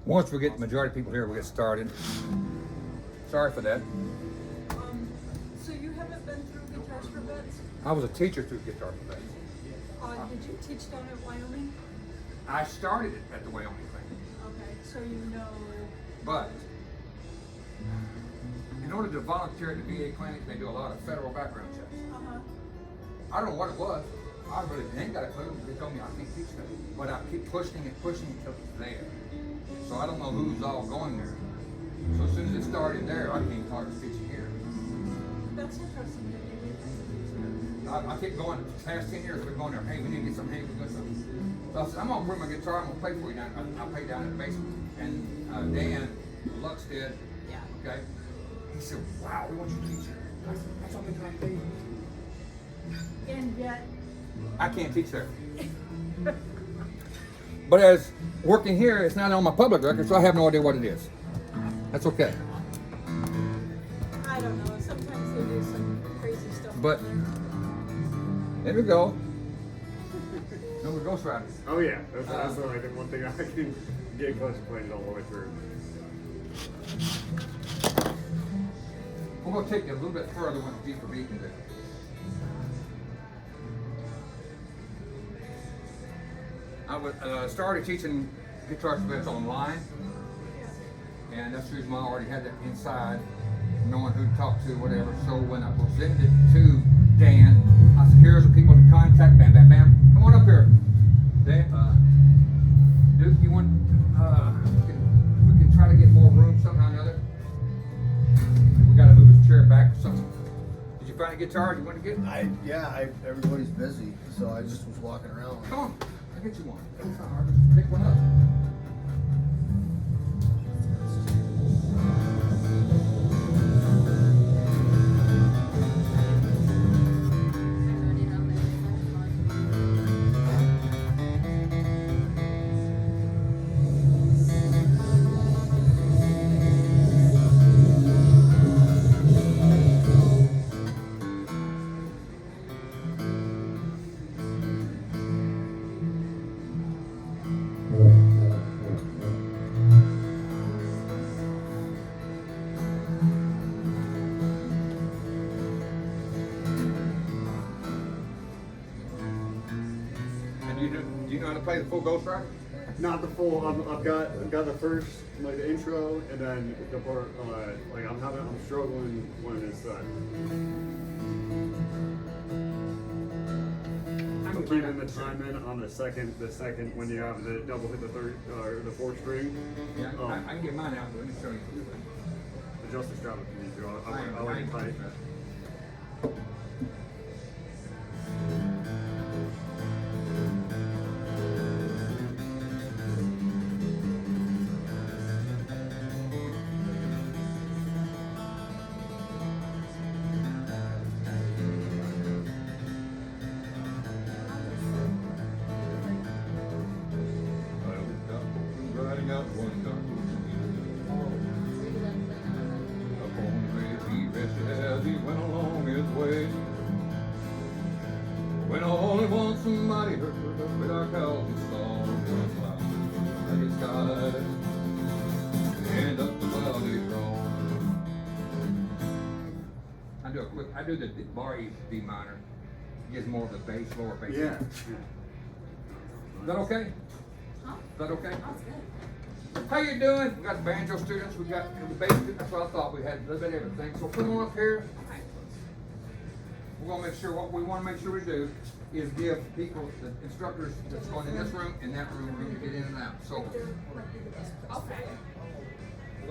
Once we get the majority of people here, we'll get started. Sorry for that. So you haven't been through Guitars for Vets? I was a teacher through Guitar for Vets. Did you teach down at Wyoming? I started it at the Wyoming thing, Okay, so you know. but in order to volunteer at the VA clinic, they do a lot of federal background checks. Uh-huh. I don't know what it was. I really ain't got a clue. They told me I can't teach that, but I keep pushing until it's there. So I don't know who's all going there. So as soon as it started there, I came start teaching here. That's interesting that you did that. I keep going. The past 10 years, we're going there. Hey, we need to get some. Hey, we got some. So I said, I'm gonna bring my guitar. I'm gonna play for you down. I play down in the basement. And Dan Lux did. Yeah. Okay. He said, "Wow, we want you to teach." I said, "That's all I'm trying to do." And yet, I can't teach there. But as working here, it's not on my public record, so I have no idea what it is. That's okay. I don't know, sometimes they do some crazy stuff. But there we go. No, we're Ghost Riders. Oh yeah, that's the one thing I can get contemplated all the way through. We're going to take you a little bit further with the deeper beat in there. I started teaching guitar students online, and that's the reason why I already had that inside, knowing who to talk to, whatever. So when I presented it to Dan, I said, "Here's the people to contact." Bam, bam, bam. Come on up here, Dan. Duke, you want? We can try to get more room somehow or another. We got to move his chair back or something. Did you find a guitar? You want to get? Everybody's busy, so I just was walking around. Come on, I'll get you one. It's not hard. Just pick one up. Do you know how to play the full Ghost Rider? Not the full. I've got the first, like the intro, and then the part like I'm struggling when it's I'm keeping the time in on the second when you have the double hit the third or the fourth string. Yeah, I can get mine out, but let me show you. Adjust the strap if you need to. I like it tight. Riding out one dark upon the red he rested as he went along his way. When all at once somebody heard up with our cows and saw run fly like the sky and up the cloudy road. I do the bar E D minor. It gives more of the bass, lower bass. Yeah. Is that okay? Huh? Is that okay? That's good. How you doing? We got the banjo students, we got the bass students. That's what I thought we had, a little bit of everything. So come on up here. We're gonna make sure, what we wanna make sure we do is give people, the instructors that's going in this room and that room to get in and out. So Okay.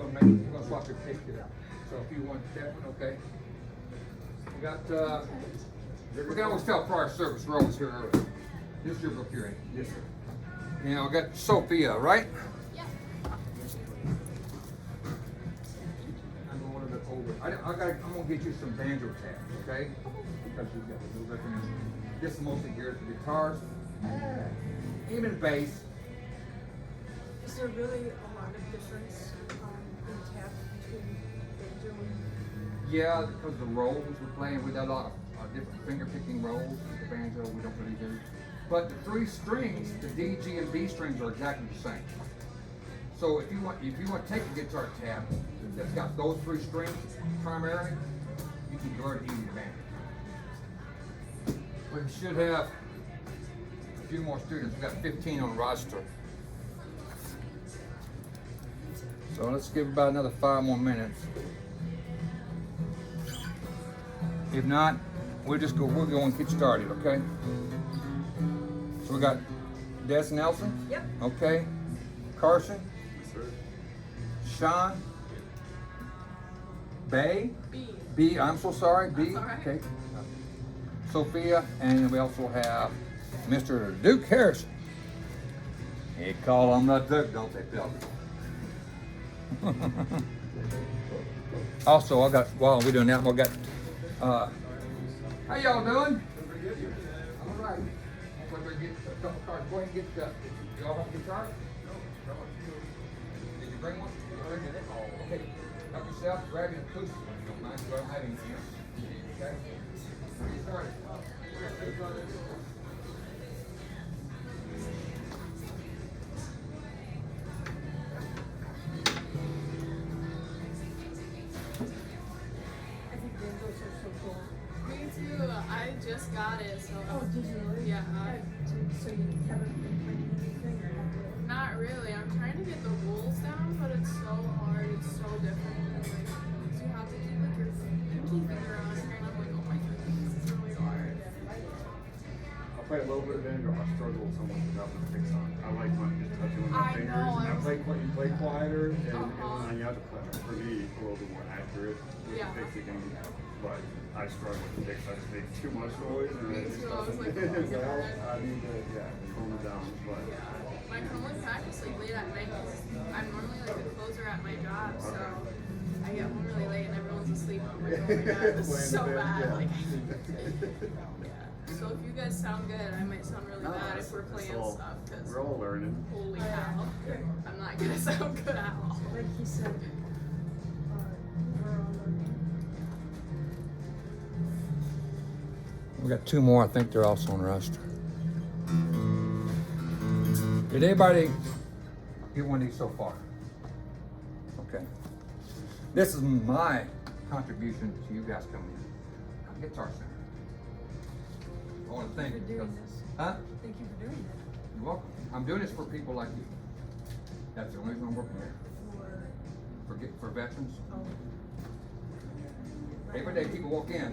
we're gonna swap your tape here. So if you want that one, okay. We can always tell prior service, we're always here early. This is your book here, ain't it? Yes, sir. Now, I got Sophia, right? Yeah. I'm a little bit over. I'm gonna get you some banjo tabs, okay? Because you've got a little bit. This is mostly geared to guitars, even bass. Is there really a lot of difference in tap between banjo and? Yeah, because of the rolls we're playing, we got a lot of different finger picking rolls. With the banjo, we don't really do. But the three strings, the D, G, and B strings are exactly the same. So if you want to take a guitar tab that's got those 3 strings primarily, you can convert it easy to band. We should have a few more students. We've got 15 on roster. So let's give about another 5 more minutes. If not, we're going to get started, okay? So we got Des Nelson. Yep. Okay. Carson. Yes, sir. Sean. Bay. B. B. I'm so sorry. B. That's all right. Okay. Sophia, and we also have Mr. Duke Harrison. They call him the Duke, don't they, Bill? Also, while we're doing that, we got, how y'all doing? All right. We're gonna get a couple cards. Go ahead and get, y'all have a guitar? Did you bring one? Okay. Help yourself, grab an acoustic one, if you don't mind, so I don't have anything else. Okay? Get started. I think banjos are so cool. Me too. I just got it, so Oh, did you really? Yeah. So you haven't been playing anything or not really? not really. I'm trying to get the rules down, but it's so hard. It's so different. And, like, you have to keep like your pinky finger on it, and I'm like, oh my goodness, this is really hard. I play a little bit of banjo. I struggle so much without the picks on. I like when you touch it with my I fingers. know, And I was- you play quieter, and Uh-huh. when you have to play, for me, a little bit more accurate with Yeah. the picks again. But I struggle with the picks. I just make too much noise, and Me it just too, I was doesn't. like, oh my So God. I need to, calm it down. But Yeah. I can only practice like late at night because I'm normally like the closer at my job, so I get home really late and everyone's asleep. I'm like, oh my god, this is so Playing the bad. band, Like, yeah. yeah. So if you guys sound good, I might sound really No, bad if it's- we're it's playing all- stuff because We're all learning. holy cow, I'm not gonna sound good at all. Like he said, we're all learning. We got 2 more. I think they're also on roster. Did anybody get one of these so far? Okay. This is my contribution to you guys coming in. Guitar Center. I want to thank For you. doing because- this. Huh? Thank you for doing that. You're welcome. I'm doing this for people like you. That's the only reason I'm working here. For veterans. Oh. Every day people walk in. I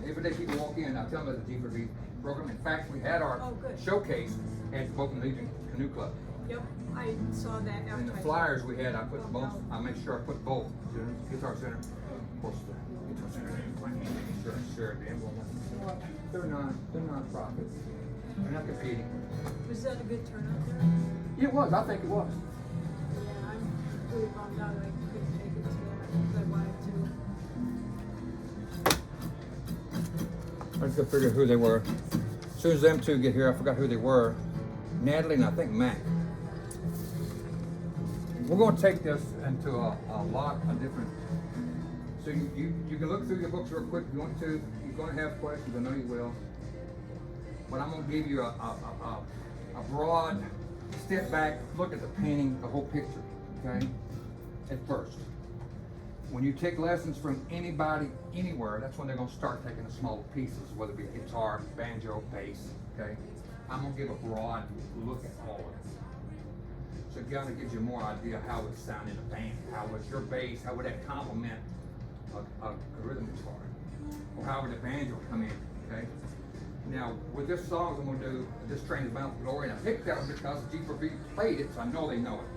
tell them about the D4B program. In fact, we had our Oh, good. showcase at the Boca Legion Canoe Club. Yep, I saw that And the advertisement. flyers we had, I made sure I put both. Guitar Center, of course, the Guitar Center, making sure I shared the emblem. They're non-profit. They're not competing. Was that a good turnout there? It was, I think it was. Yeah, I'm really bummed out I couldn't make it to that because I wanted to. I just gotta figure who they were. As soon as them 2 get here, I forgot who they were. Natalie and I think Mac. We're gonna take this into a lot of different. So you can look through your books real quick if you want to. You're gonna have questions, I know you will. But I'm gonna give you a broad step back, look at the painting, the whole picture, okay? At first. When you take lessons from anybody, anywhere, that's when they're gonna start taking the smaller pieces, whether it be guitar, banjo, bass, okay? I'm gonna give a broad look at all of it. So it kind of gives you more idea how it would sound in a band, how would your bass, how would that complement a rhythm guitar? Or how would the banjo come in, okay? Now, with this song I'm gonna do, This Train is Bound for Glory, and I picked that one because G4B played it, so I know they know it.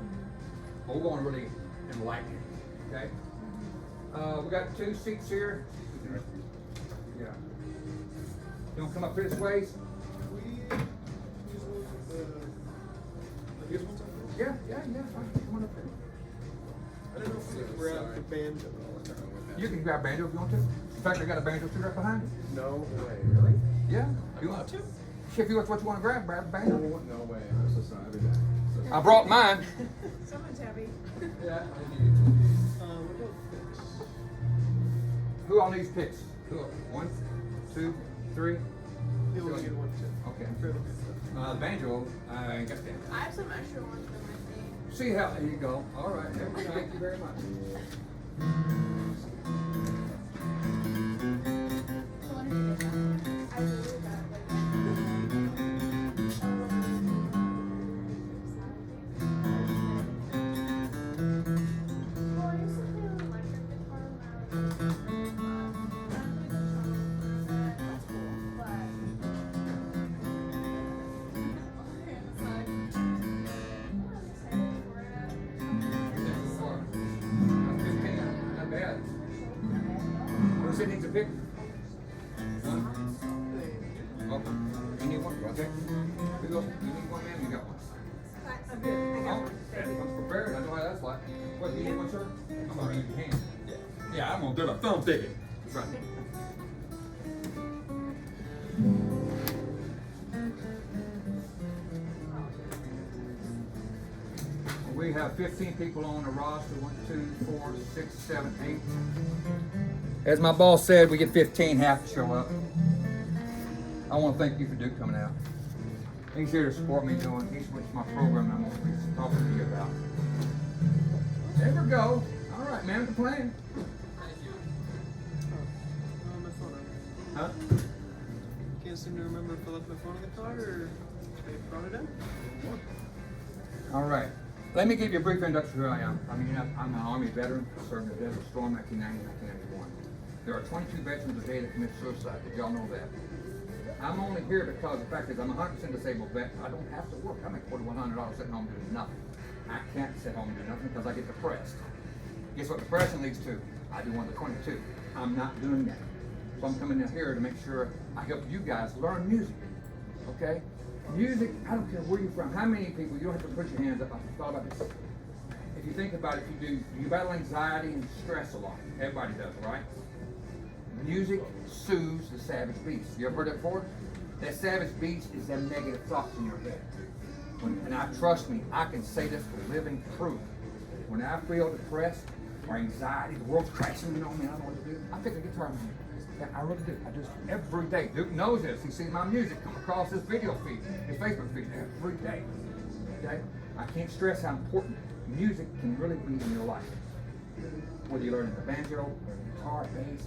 But we're gonna really enlighten it, okay? We got 2 seats here. Yeah. You wanna come up this way? Yeah, fine. Come on up here. I don't know if we can grab the banjo. You can grab banjo if you want to. In fact, I got a banjo too right behind you. No way, really? Yeah. You want to? If you want what you want to grab a banjo. No way. I'm so sorry. Every day. So, I brought mine. Someone's happy. yeah, I need it. What about this? Who all needs picks? Who? 1, 2, 3. Yeah, we'll get one too. Okay. Fairly good. Banjo, I ain't got that. I have some extra ones for my feet. See how, there you go. All right, thank you very much. Not bad. Who's it needs a pick? Huh? Oh, you need one? Okay. You go. You need one, man? You got one. I'm good. I got Oh, one. Thank you. I'm prepared. I know how that's like. What, you need one, sir? I'm gonna use your hand. Yeah, I'm gonna do a thumb ticket. That's right. We have 15 people on the roster. 1, 2, 4, 6, 7, 8. As my boss said, we get 15, half to show up. I want to thank you for Duke coming out. He's here to support me doing my program I'm going to be talking to you about. There we go. All right, man, the plan. My phone. Huh? Can't seem to remember if I left my phone in the car or I brought it in. All right. Let me give you a brief introduction to who I am. I'm an Army veteran, served in the Desert Storm 1990-1991. There are 22 veterans a day that commit suicide. Did y'all know that? I'm only here because the fact is I'm a 100% disabled vet. I don't have to work. I make $4,100 sitting home doing nothing. I can't sit home and do nothing because I get depressed. Guess what depression leads to? I do one of the 22. I'm not doing that. So I'm coming in here to make sure I help you guys learn music. Okay? Music, I don't care where you're from. How many people, you don't have to put your hands up. I thought about this. If you think about it, you battle anxiety and stress a lot. Everybody does, right? Music soothes the savage beast. You ever heard that before? That savage beast is them negative thoughts in your head. Trust me, I can say this for living proof. When I feel depressed or anxiety, the world's crashing in on me, I don't know what to do. I pick a guitar in yeah, I really do. I do this every day. Duke knows this. He sees my music come across his video feed, his Facebook feed every day. Okay? I can't stress how important music can really be in your life. Whether you're learning the banjo, or guitar, bass,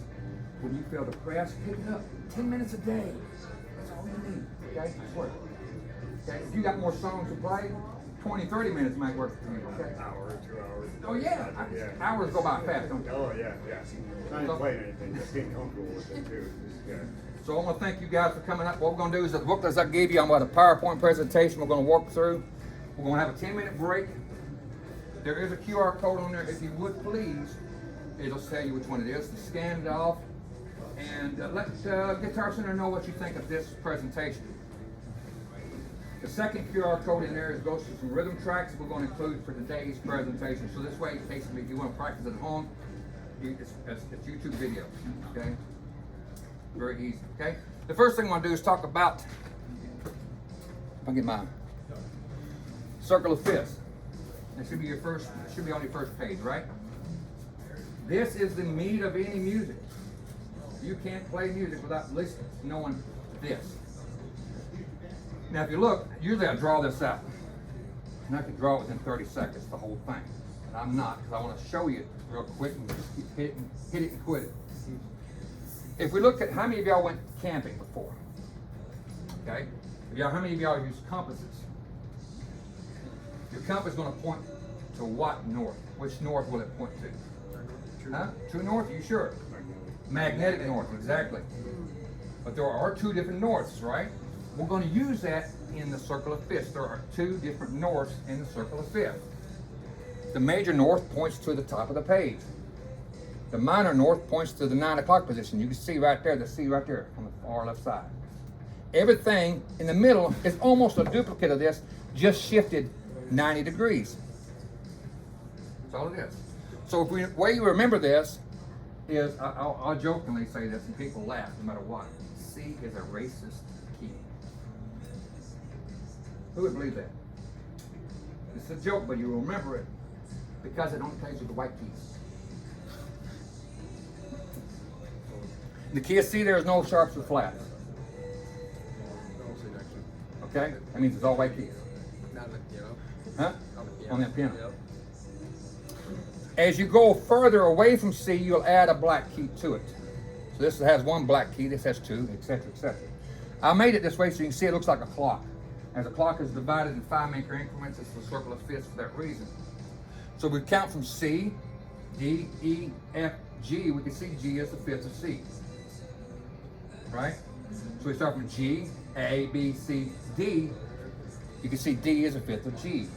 when you feel depressed, pick it up. 10 minutes a day. That's all you need. Okay? I swear. Okay? If you got more songs to play, 20, 30 minutes might work for you. Okay? Hour, 2 hours. Oh yeah. Hours go by fast, don't they? Oh yeah, yeah. Not even playing anything, just getting comfortable with it too. Yeah. So I want to thank you guys for coming up. What we're going to do is the booklets I gave you, I'm going to have a PowerPoint presentation we're going to walk through. We're going to have a 10-minute break. There is a QR code on there. If you would please, it'll tell you which one it is. Scan it off and let Guitar Center know what you think of this presentation. The second QR code in there goes to some rhythm tracks we're going to include for today's presentation. So this way, in case if you want to practice at home, it's YouTube video, okay? Very easy, okay? The first thing I want to do is talk about, I'll get mine. Circle of fifths. It should be your first, it should be on your first page, right? This is the meat of any music. You can't play music without at least knowing this. Now if you look, usually I draw this out. And I can draw it within 30 seconds, the whole thing. And I'm not, because I want to show you real quick and just hit it and quit it. If we look at how many of y'all went camping before? Okay? How many of y'all use compasses? Your compass is going to point to what north? Which north will it point to? Huh? True north? Are you sure? Magnetic north, exactly. But there are two different norths, right? We're going to use that in the circle of fifths. There are two different norths in the circle of fifths. The major north points to the top of the page. The minor north points to the 9 o'clock position. You can see right there, the C right there on the far left side. Everything in the middle is almost a duplicate of this, just shifted 90 degrees. That's all it is. So if the way you remember this is, I'll jokingly say this and people laugh no matter what. C is a racist key. Who would believe that? It's a joke, but you will remember it because it only plays with the white keys. The key of C, there is no sharps or flats. Okay? That means it's all white keys. Not the piano. Huh? Not the piano. on that piano. Yep. As you go further away from C, you'll add a black key to it. So this has one black key, this has two, etc., etc. I made it this way so you can see it looks like a clock. As a clock is divided in 5-maker increments, it's the circle of fifths for that reason. So we count from C, D, E, F, G. We can see G as the fifth of C. Right? So we start from G, A, B, C, D. You can see D is a fifth of G.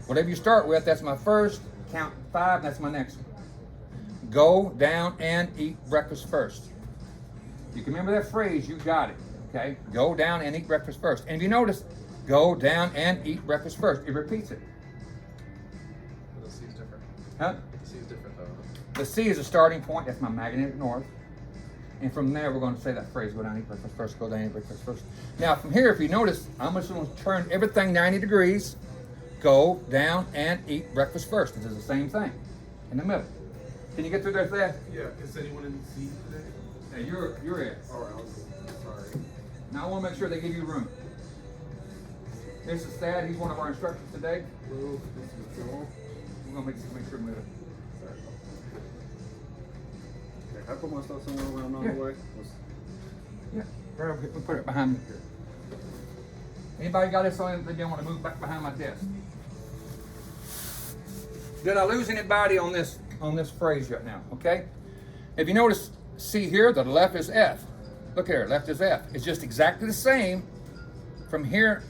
Whatever you start with, that's my first. Count 5, that's my next one. Go down and eat breakfast first. You can remember that phrase, you got it. Okay? Go down and eat breakfast first. And if you notice, go down and eat breakfast first. It repeats it. The C is different. Huh? The C is different though. The C is a starting point. That's my magnetic north. And from there, we're going to say that phrase, go down and eat breakfast first, go down and eat breakfast first. Now, from here, if you notice, I'm just going to turn everything 90 degrees. Go down and eat breakfast first. This is the same thing in the middle. Can you get through there, Thad? Yeah, is anyone in C today? Yeah, you're it. Or else, sorry. Now I want to make sure they give you room. This is Thad. He's one of our instructors today. Hello, this is Joel. We're going to make sure we move it. Okay, I put my stuff somewhere where I'm not Yeah. in the way. Yeah, right over here. We'll put it behind me here. Anybody got this on? They don't want to move back behind my desk. Did I lose anybody on this phrase right now? Okay. If you notice, see here, the left is F. Look here, left is F. It's just exactly the same from here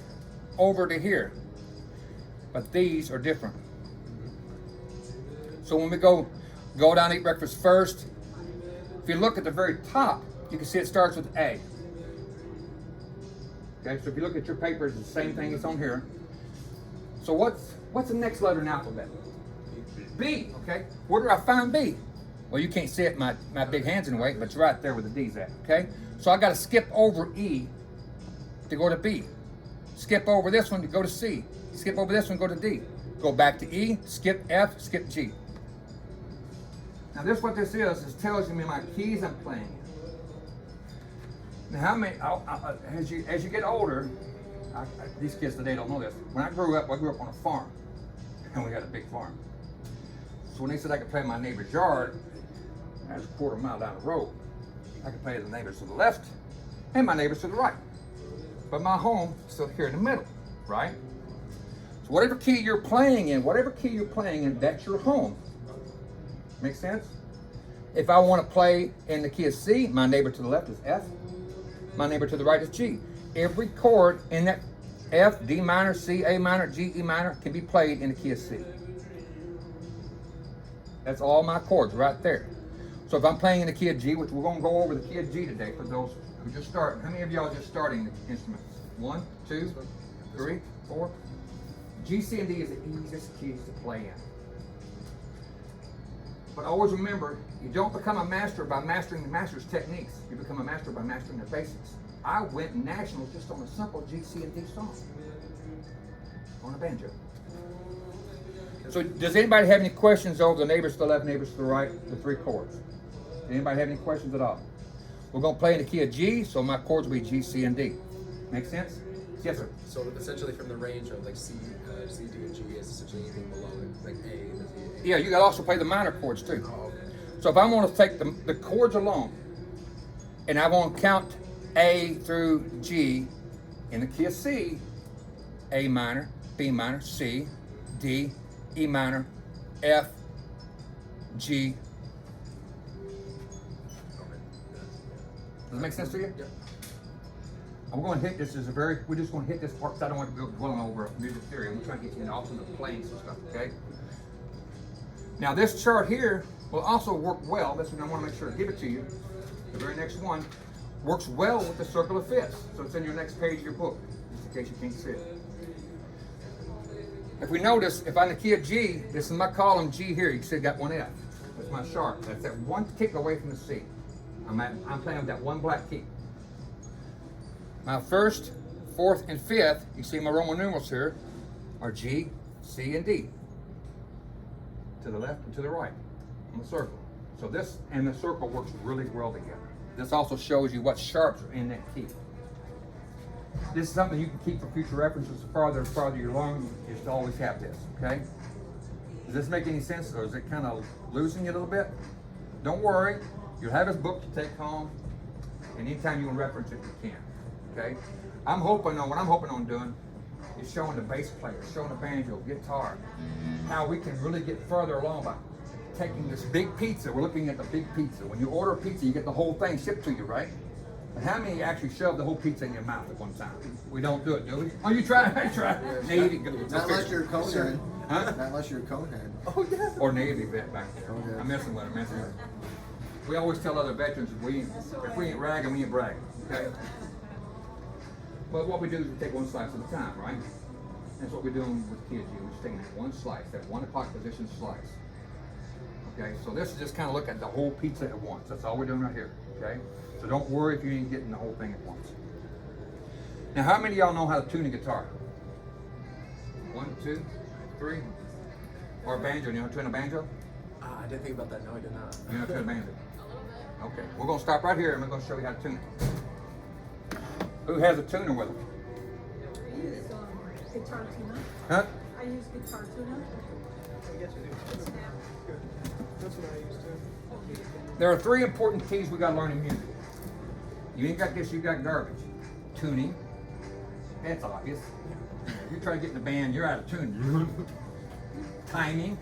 over to here, but these are different. So when we go down and eat breakfast first, if you look at the very top, you can see it starts with A. Okay, so if you look at your paper, it's the same thing that's on here. So what's the next letter in the alphabet? B, okay? Where do I find B? Well, you can't see it, my big hand's in the way, but it's right there where the D's at, okay? So I gotta skip over E to go to B. Skip over this one to go to C. Skip over this one, go to D. Go back to E, skip F, skip G. Now this what this is tells me my keys I'm playing. Now how many, as you get older, these kids today don't know this. When I grew up on a farm, and we had a big farm. So when they said I could play in my neighbor's yard, that was a quarter mile down the road. I could play the neighbors to the left and my neighbors to the right. But my home is still here in the middle, right? So whatever key you're playing in, that's your home. Make sense? If I want to play in the key of C, my neighbor to the left is F. My neighbor to the right is G. Every chord in that F, D minor, C, A minor, G, E minor can be played in the key of C. That's all my chords right there. So if I'm playing in the key of G, which we're going to go over the key of G today for those who just start. How many of y'all just starting the instruments? 1, 2, 3, 4. G, C, and D is the easiest keys to play in. But always remember, you don't become a master by mastering the master's techniques. You become a master by mastering the basics. I went national just on a simple G, C, and D song on a banjo. So does anybody have any questions over the neighbors to the left, neighbors to the right, the 3 chords? Anybody have any questions at all? We're going to play in the key of G, so my chords will be G, C, and D. Make sense? Yes, sir. So essentially from the range of like C, D, and G is essentially anything below it, like A. Yeah, you got to also play the minor chords too. Oh, okay. So if I want to take the chords alone, and I want to count A through G in the key of C, A minor, B minor, C, D, E minor, F, G. Does it make sense to you? Yep. I'm going to hit this as we're just going to hit this part because I don't want to go dwelling over music theory. I'm trying to get you into alternate planes and stuff, okay? Now this chart here will also work well. That's what I want to make sure to give it to you. The very next one works well with the circle of fifths. So it's in your next page of your book, just in case you can't see it. If we notice, if I'm in the key of G, this is my column G here. You can see I got one F. That's my sharp. That's that one tick away from the C. I'm playing with that one black key. My first, fourth, and fifth, you see my Roman numerals here, are G, C, and D. To the left and to the right on the circle. So this and the circle works really well together. This also shows you what sharps are in that key. this is something you can keep for future references. The farther and farther you learn, you just always have this, okay? Does this make any sense, or is it kind of losing you a little bit? Don't worry, you'll have his book to take home, and anytime you want to reference it, you can, okay? What I'm hoping on doing is showing the bass player, showing the banjo, guitar, how we can really get further along by taking this big pizza. We're looking at the big pizza. When you order a pizza, you get the whole thing shipped to you, right? But how many actually shove the whole pizza in your mouth at one time? We don't do it, do we? Oh, you try? I try. Navy. Not unless you're a conehead. Huh? Not unless you're a conehead. Oh, yeah. Or Navy vet back there. Oh, yeah. I'm messing with them, We always tell other veterans if we ain't ragging, we ain't bragging, okay? But what we do is we take one slice at a time, right? That's what we're doing with kids. We're just taking that one slice, that 1 o'clock position slice. Okay, so this is just kind of look at the whole pizza at once. That's all we're doing right here, okay? So don't worry if you ain't getting the whole thing at once. Now, how many of y'all know how to tune a guitar? 1, 2, 3. Or a banjo, you know how to tune a banjo? I didn't think about that. No, I did not. You know how to tune a banjo? A little bit. Okay, we're gonna stop right here and we're gonna show you how to tune it. Who has a tuner with them? I use guitar tuner. Huh? I use guitar tuner. I guess you do. That's what I used to. There are 3 important keys we gotta learn in music. You ain't got this, you got garbage. Tuning. That's obvious. You try to get in the band, you're out of tune. Timing.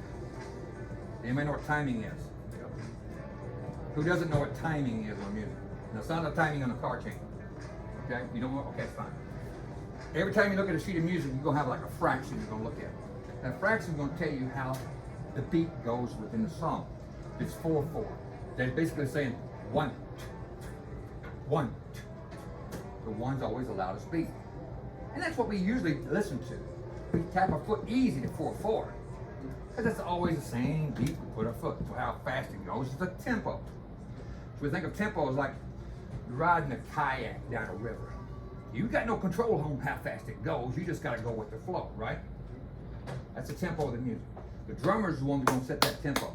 Anybody know what timing is? Who doesn't know what timing is on music? Now, it's not the timing on a car chain. Okay? You don't know? Okay, it's fine. Every time you look at a sheet of music, you're gonna have like a fraction you're gonna look at. That fraction is gonna tell you how the beat goes within the song. It's 4/4. They're basically saying 1, 1. The 1's always the loudest beat. And that's what we usually listen to. We tap our foot easy to 4/4. Because it's always the same beat we put our foot. So how fast it goes is the tempo. So we think of tempo as like riding a kayak down a river. You got no control on how fast it goes. You just got to go with the flow, right? That's the tempo of the music. The drummer's the one who's going to set that tempo.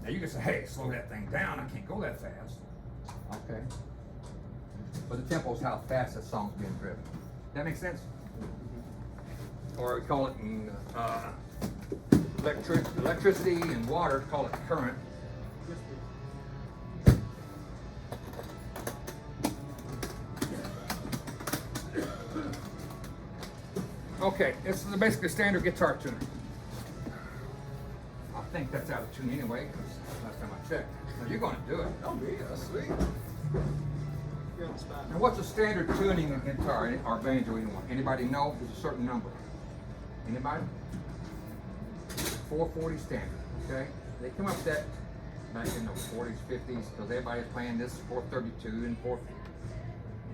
Now you can say, hey, slow that thing down. I can't go that fast. Okay. But the tempo is how fast the song's being driven. That makes sense? Or we call it in electricity and water, call it current. Okay, this is basically standard guitar tuner. I think that's out of tune anyway, because last time I checked. Now you're going to do it. Oh, me? That's sweet. You're on the spot. Now what's a standard tuning of guitar or banjo anyone? Anybody know? There's a certain number. Anybody? 440 standard, okay? They come up with that back in the 40s, 50s, because everybody's playing this 432 and 450.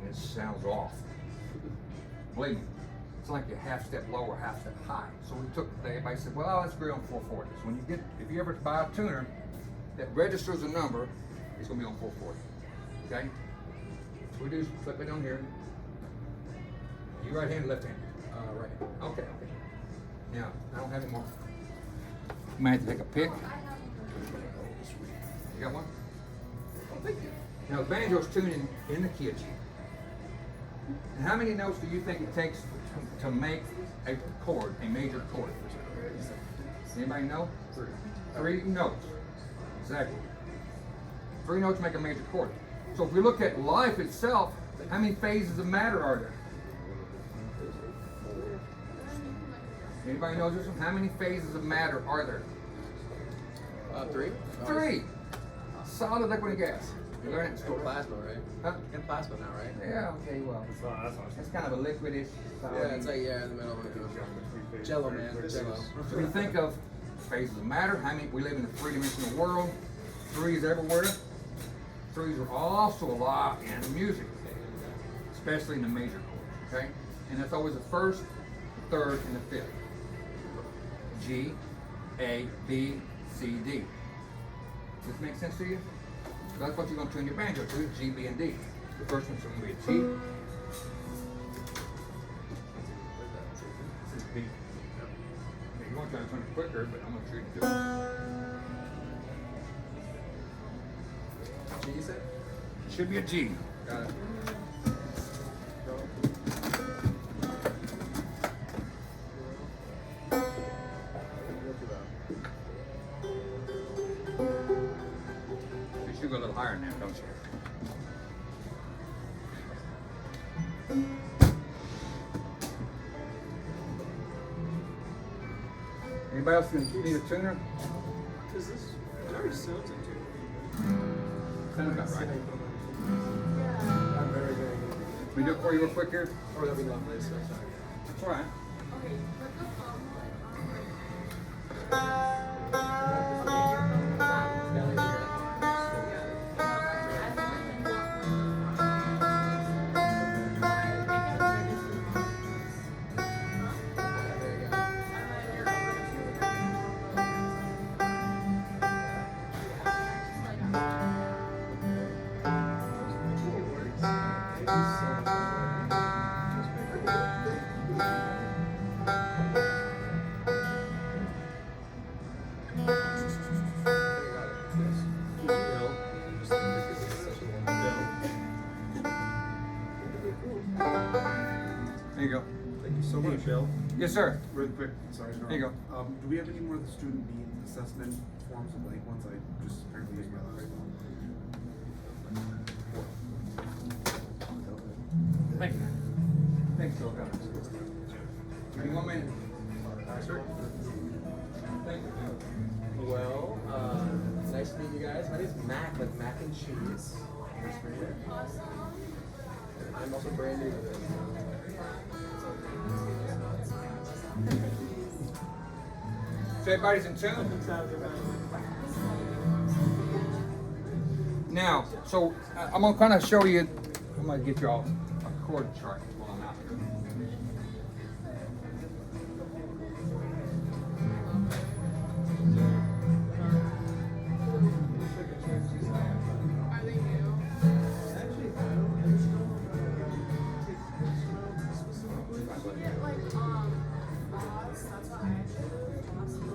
And it sounds off. Believe me, it's like a half step lower, half step high. So we took, everybody said, well, let's agree on 440. So when you get, if you ever buy a tuner that registers a number, it's gonna be on 440, okay? So we do, flip it on here. You right-handed, left-handed? Right. Okay, okay. Now, I don't have any more. You might have to take a pick. You got one? Now, the banjo's tuning in the key of G. And how many notes do you think it takes to make a chord, a major chord? Anybody know? 3 notes. Exactly. 3 notes make a major chord. So if we look at life itself, how many phases of matter are there? Anybody knows this one? How many phases of matter are there? 3. 3. Solid, liquid, and gas. You learn it in In school. plasma, right? Huh? In plasma now, right? Yeah, okay, well. It's kind of a liquidish. solid. Yeah, it's like, yeah, in the middle of it. Jello, man. Jello. So we think of phases of matter. How many? We live in a 3-dimensional world. 3's everywhere. 3's are also a lot in music, especially in the major chords. Okay, and that's always the first, the third, and the fifth. G, A, B, C, D. Does this make sense to you? So that's what you're going to tune your banjo to: G, B, and D. The first one's going to be a G. This is B. Okay, you want to try to turn it quicker, but I'm going to show you to do it. G, you said? Should be a G. Got it. go a little higher than that, don't you? Anybody else need a tuner? Is this? It already sounds like it. Sounds about right. I'm very, very good. We do it for you real quick here? Oh, that'd be lovely. So sorry. That's all right. Okay, put the phone There you go. Thank you so much, Bill. Yes, sir. Really quick, sorry. There you go. Do we have any more of the student need assessment forms, like ones I just apparently used my last one? Thank you. Thanks, Phil. Give me 1 minute. Sir? Thank you. Well, nice to meet you guys. My name's Mac, like mac and cheese. Nice to meet you. I'm also brand new to this. So everybody's in tune? Now, so I'm gonna kind of show you, I'm gonna get you all a chord chart while I'm out here. Are they new? Yeah, like, Boss, that's what I actually do. Boss, like,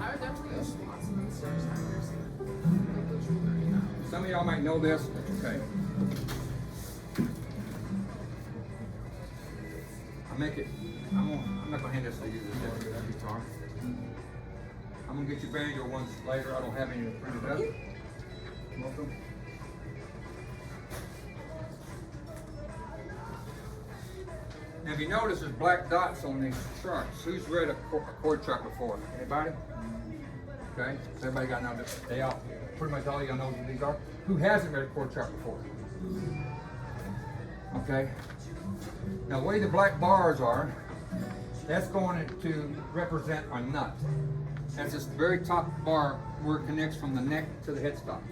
I would definitely use Boss and then start Sanders, like the jewelry. Some of y'all might know this. Okay. I'll make it. I'm not gonna hand this to you. This guitar. I'm gonna get you banjo ones later. I don't have any printed up. Welcome. Now, if you notice, there's black dots on these charts. Who's read a chord chart before? Anybody? Okay. So everybody got now. They all, pretty much all y'all know what these are. Who hasn't read a chord chart before? Okay. Now, the way the black bars are, that's going to represent a nut. That's this very top bar where it connects from the neck to the headstock.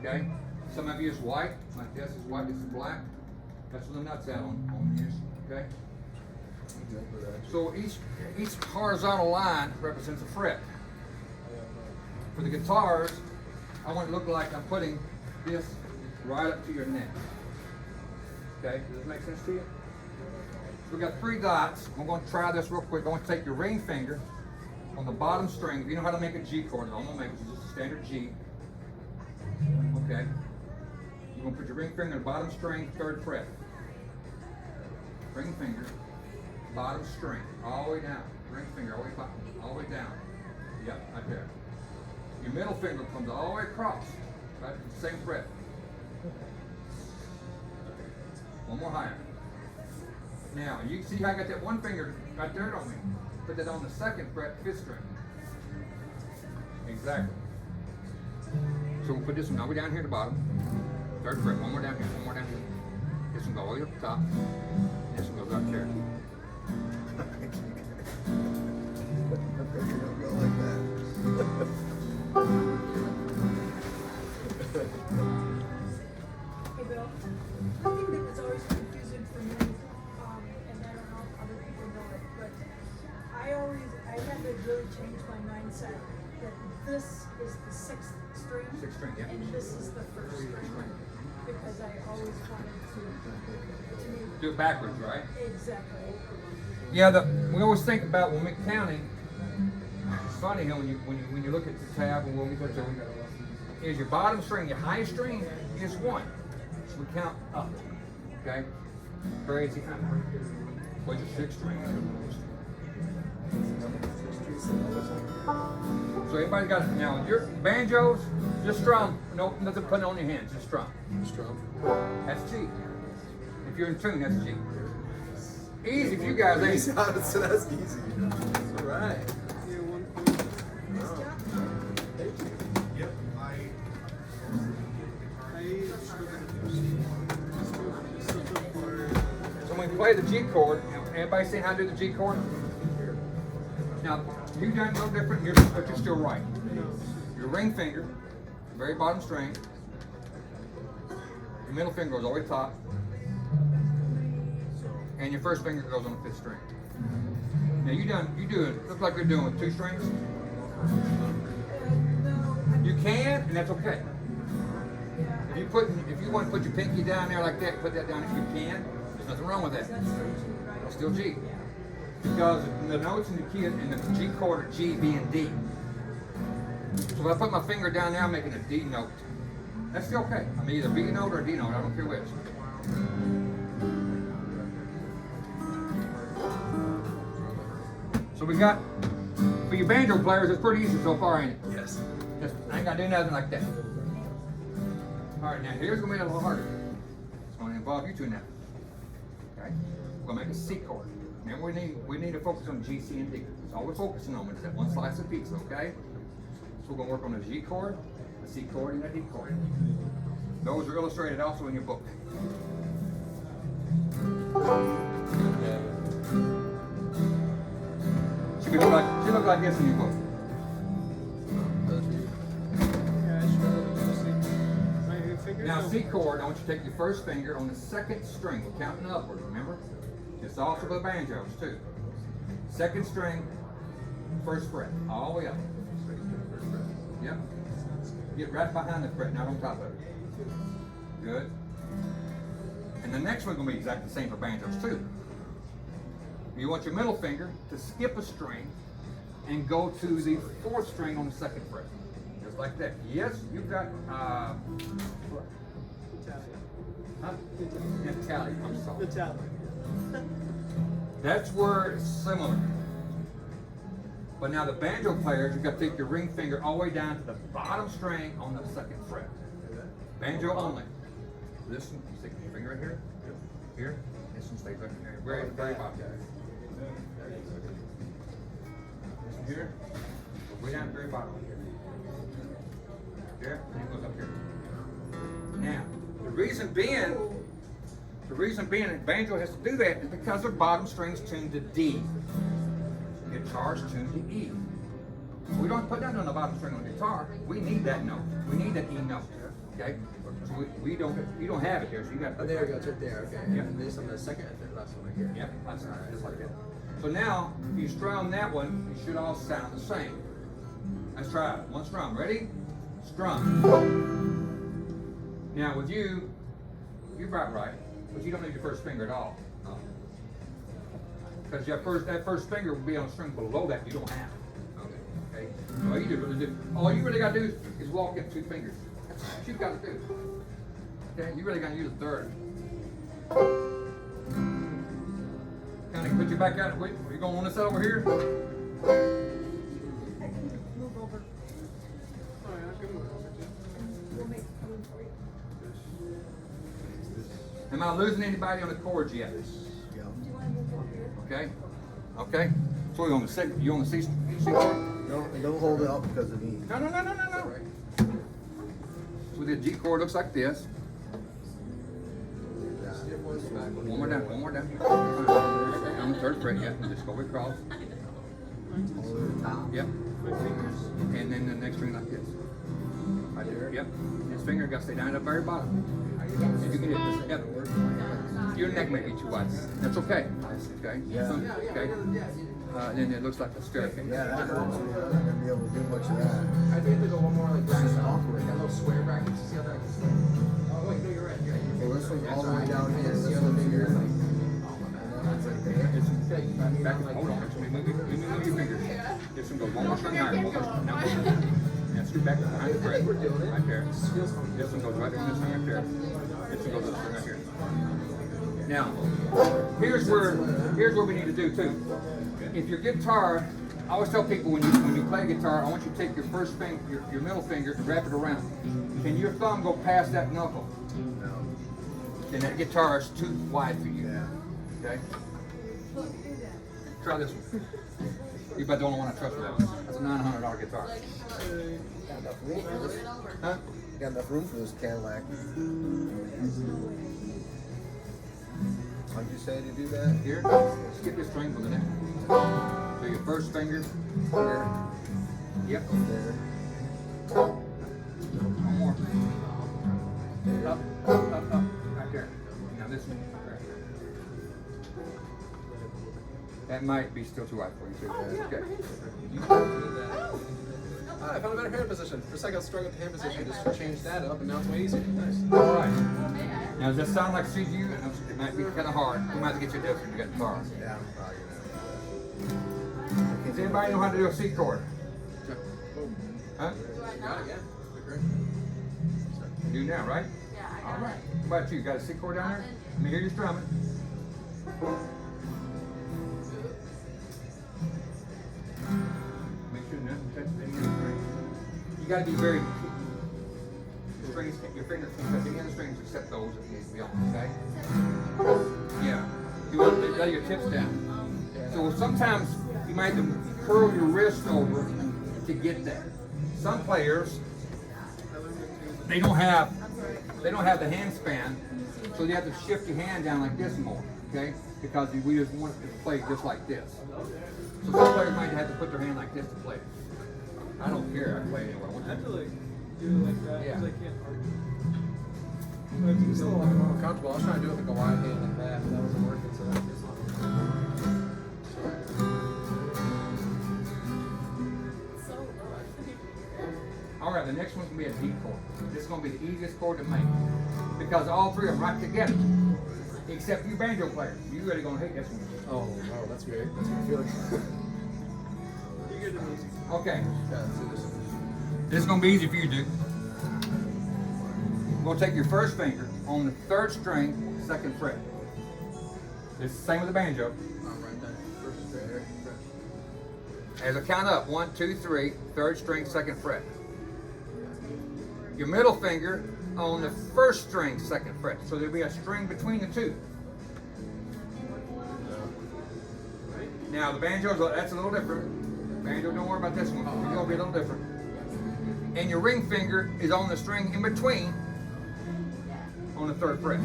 Okay? Some of you is white, like this is white, this is black. That's where the nut's at on this. Okay? So each horizontal line represents a fret. For the guitars, I want it to look like I'm putting this right up to your neck. Okay? Does this make sense to you? We've got 3 dots. I'm going to try this real quick. I want to take your ring finger on the bottom string. If you know how to make a G chord, I'm going to make it just a standard G. Okay? You're going to put your ring finger on the bottom string, 3rd fret. Ring finger, bottom string, all the way down. Ring finger, all the way down. Yep, right there. Your middle finger comes all the way across, right? Same fret. One more higher. Now, you see how I got that one finger right there on me? Put that on the 2nd fret, 5th string. Exactly. So we'll put this one all the way down here at the bottom. 3rd fret, one more down here, one more down here. This one goes all the way up the top. This one goes up there. I figured it would go like that. Hey Bill, one thing that was always confusing for me, and I don't know if other people know it, but I had to really change my mindset that this is the 6th string. 6th string, yeah. And this is the 1st string. Because I always wanted to Do it backwards, right? exactly. Yeah, we always think about when we're counting. It's funny how when you look at the tab and when we go to is your bottom string, your highest string is 1. So we count up. Okay? Crazy. What's your 6th string? So everybody got it. Now your banjos, just strum. No, nothing putting on your hands. Just strum. Strum. That's G. If you're in tune, that's G. Easy for you guys, ain't So it? that's easy. All right. Here, 1 point. Thank you. Yep. I such a part. So when we play the G chord, everybody see how to do the G chord? Now, you done no different, but you're still right. Your ring finger, very bottom string. Your middle finger goes all the way top. And your first finger goes on the 5th string. Now you do it, look like you're doing with 2 strings. No, You can, and that's okay. yeah, If you want to put your pinky down there like that, put that down if you can. There's nothing wrong with that. that's still G, right? It's still G. Because the notes in the key in the G chord are G, B, and D. So if I put my finger down there, I'm making a D note. That's still okay. I mean either B note or a D note, I don't care which. So we got, for your banjo players, it's pretty easy so far, ain't it? Yes. Just, I ain't gotta do nothing like that. Alright, now here's gonna be a little harder. It's gonna involve you two now. Okay? We're gonna make a C chord. Now we need to focus on G, C, and D. That's all we're focusing on is that one slice of pizza, okay? So we're gonna work on a G chord, a C chord, and a D chord. Those are illustrated also in your book. She look like this in your book. Yeah, I should probably see. My finger. Now C chord, I want you to take your first finger on the 2nd string. We're counting upward, remember? It's also for the banjos too. 2nd string, 1st fret, all the way up. Yep. Get right behind the fret, not on top of it. Good. And the next one's gonna be exactly the same for banjos too. You want your middle finger to skip a string and go to the 4th string on the 2nd fret. Just like that. Yes, you've got Italian, I'm sorry. Italian. That's where it's similar. But now the banjo players, you've got to take your ring finger all the way down to the bottom string on the 2nd fret. Banjo only. This one, you stick your finger right here. Here. This one stays right here. Very, very bottom. This one here. Way down to the very bottom. There. And it goes up here. Now, the reason being that banjo has to do that is because their bottom string's tuned to D. Guitar's tuned to E. We don't put that on the bottom string on the guitar. We need that note. We need that E note. Okay? So you don't have it here, so you got to Oh, there we go. It's right there. Okay. Yeah. And this on the second and third last one right here. Yep, that's right, just like that. So now, if you strum that one, it should all sound the same. Let's try it. One strum. Ready? Strum. Now with you, you're about right, but you don't need your first finger at all. Because that first finger will be on a string below that you don't have. Okay? All you really got to do is walk in 2 fingers. That's what you've got to do. Okay? You really got to use a 3rd. Kind of put you back out. Wait, you going on this side over here? I can move over. Oh, yeah, I can move over too. We'll make room for you. Am I losing anybody on the chords yet? Do you want to move over here? Okay. Okay. So you on the C chord? Don't hold it up because of me. No. So the G chord looks like this. One more down. On the 3rd fret, yeah. Just go across. All the way to the top. Yep. My fingers. And then the next string like this. Right there. Yep. His finger got to stay down at the very bottom. If you can hit this. Yep. Your neck may be too wide. That's okay. Okay. Yeah. Okay. Then it looks like a staircase. Yeah, that hurts me. I'm not gonna be able to do much of that. I think they go one more like that. Like that little square bracket. You see how that? Oh wait, no, you're right. You're right. Well, this one's all the way That's down right. here. And This the other one's finger here. is like. And that's right there. Hold on. Let me move your fingers. This one goes one more string higher. One more string. Now, now scoot back behind the fret. Right there. This one goes right on this string right there. This one goes to this string right here. Now, here's where we need to do too. If your guitar I always tell people when you play guitar, I want you to take your first finger, your middle finger, and wrap it around. Can your thumb go past that knuckle? No. Then that guitar is too wide for you. Yeah. Okay? Look, do that. Try this one. You're about the only one I trust with that one. That's a $900 guitar. Got enough room for this? Huh? Got enough room for this Cadillac. How'd you say to do that? Here, skip this string for the next one. So your first finger. Here, Yep. there. One more. Up, up, up, up. Right there. Now this one. Right there. That might be still too wide for you too. Okay. Ah, I found a better hand position. For a second I was struggling with the hand position. I just changed that up and now it's way easier. Nice. All right. Now does that sound like CGU? It might be kind of hard. We might have to get you a different. You got guitar. Yeah, I'm probably gonna. Does anybody know how to do a C chord? Huh? Got it, yeah. Great. You do now, right? Yeah, All right. What about you? Got a C chord down there? Let me hear you strumming. Make sure nothing touches any of the strings. You got to be very. The strings, your fingers can't touch any of the strings except those that need to be on. Okay? Yeah. You want to lay your tips down. So sometimes you might have to curl your wrist over to get that. Some players, they don't have the hand span, so you have to shift your hand down like this more, okay? Because we just want it to play just like this. So some players might have to put their hand like this to play. I don't care, I play anyway. I have to like do it like that because Yeah. I can't argue. It's a little uncomfortable. I was trying to do it with like a wide hand like that, but that wasn't working, so that's just So low. All right, the next one's gonna be a D chord. This is gonna be the easiest chord to make because all three of them right together. Except you banjo players, you really gonna hate this one. Oh, wow, that's weird. That's my feeling. You get the music. Okay, Yeah, let's do this. this is gonna be easy for you, Duke. We're gonna take your first finger on the third string, second fret. It's the same with the banjo. Right there. First straight there. As I count up, 1, 2, 3, third string, second fret. Your middle finger on the first string, second fret. So there'll be a string between the two. Now the banjo's, that's a little different. Banjo, don't worry about this one. It's gonna be a little different. And your ring finger is on the string in between on the third fret.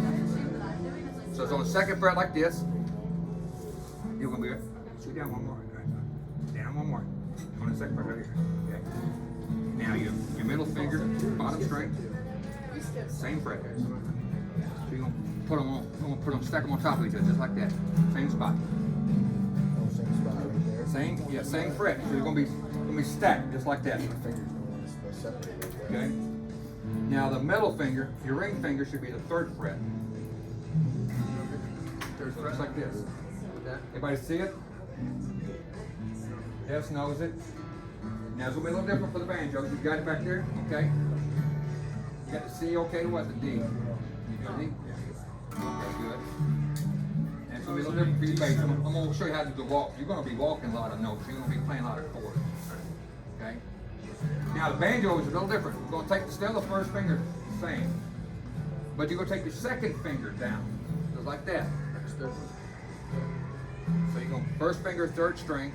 So it's on the second fret like this. You're gonna be it. Sit down one more. Down one more. On the second fret right here. Okay. Now your middle finger, bottom string, same fret. So you're gonna put them, stack them on top of each other just like that. Same spot. Oh, same spot right there. Same fret. So you're gonna be stacked just like that. My fingers don't want to separate like that. Okay. Now the middle finger, your ring finger should be the third fret. Third So fret. just like this. Okay. Everybody see it? Yes knows it. Now it's gonna be a little different for the banjo. You got it back there? Okay. You got the C okay to what? The D. You got D? Okay, good. And it's gonna be a little different for your bass. I'm gonna show you how to do the walk. You're gonna be walking a lot of notes. You're gonna be playing a lot of chords. Okay? Now the banjo is a little different. You're gonna take still the first finger, same. But you're gonna take your second finger down. Just like that. So you're gonna first finger, third string.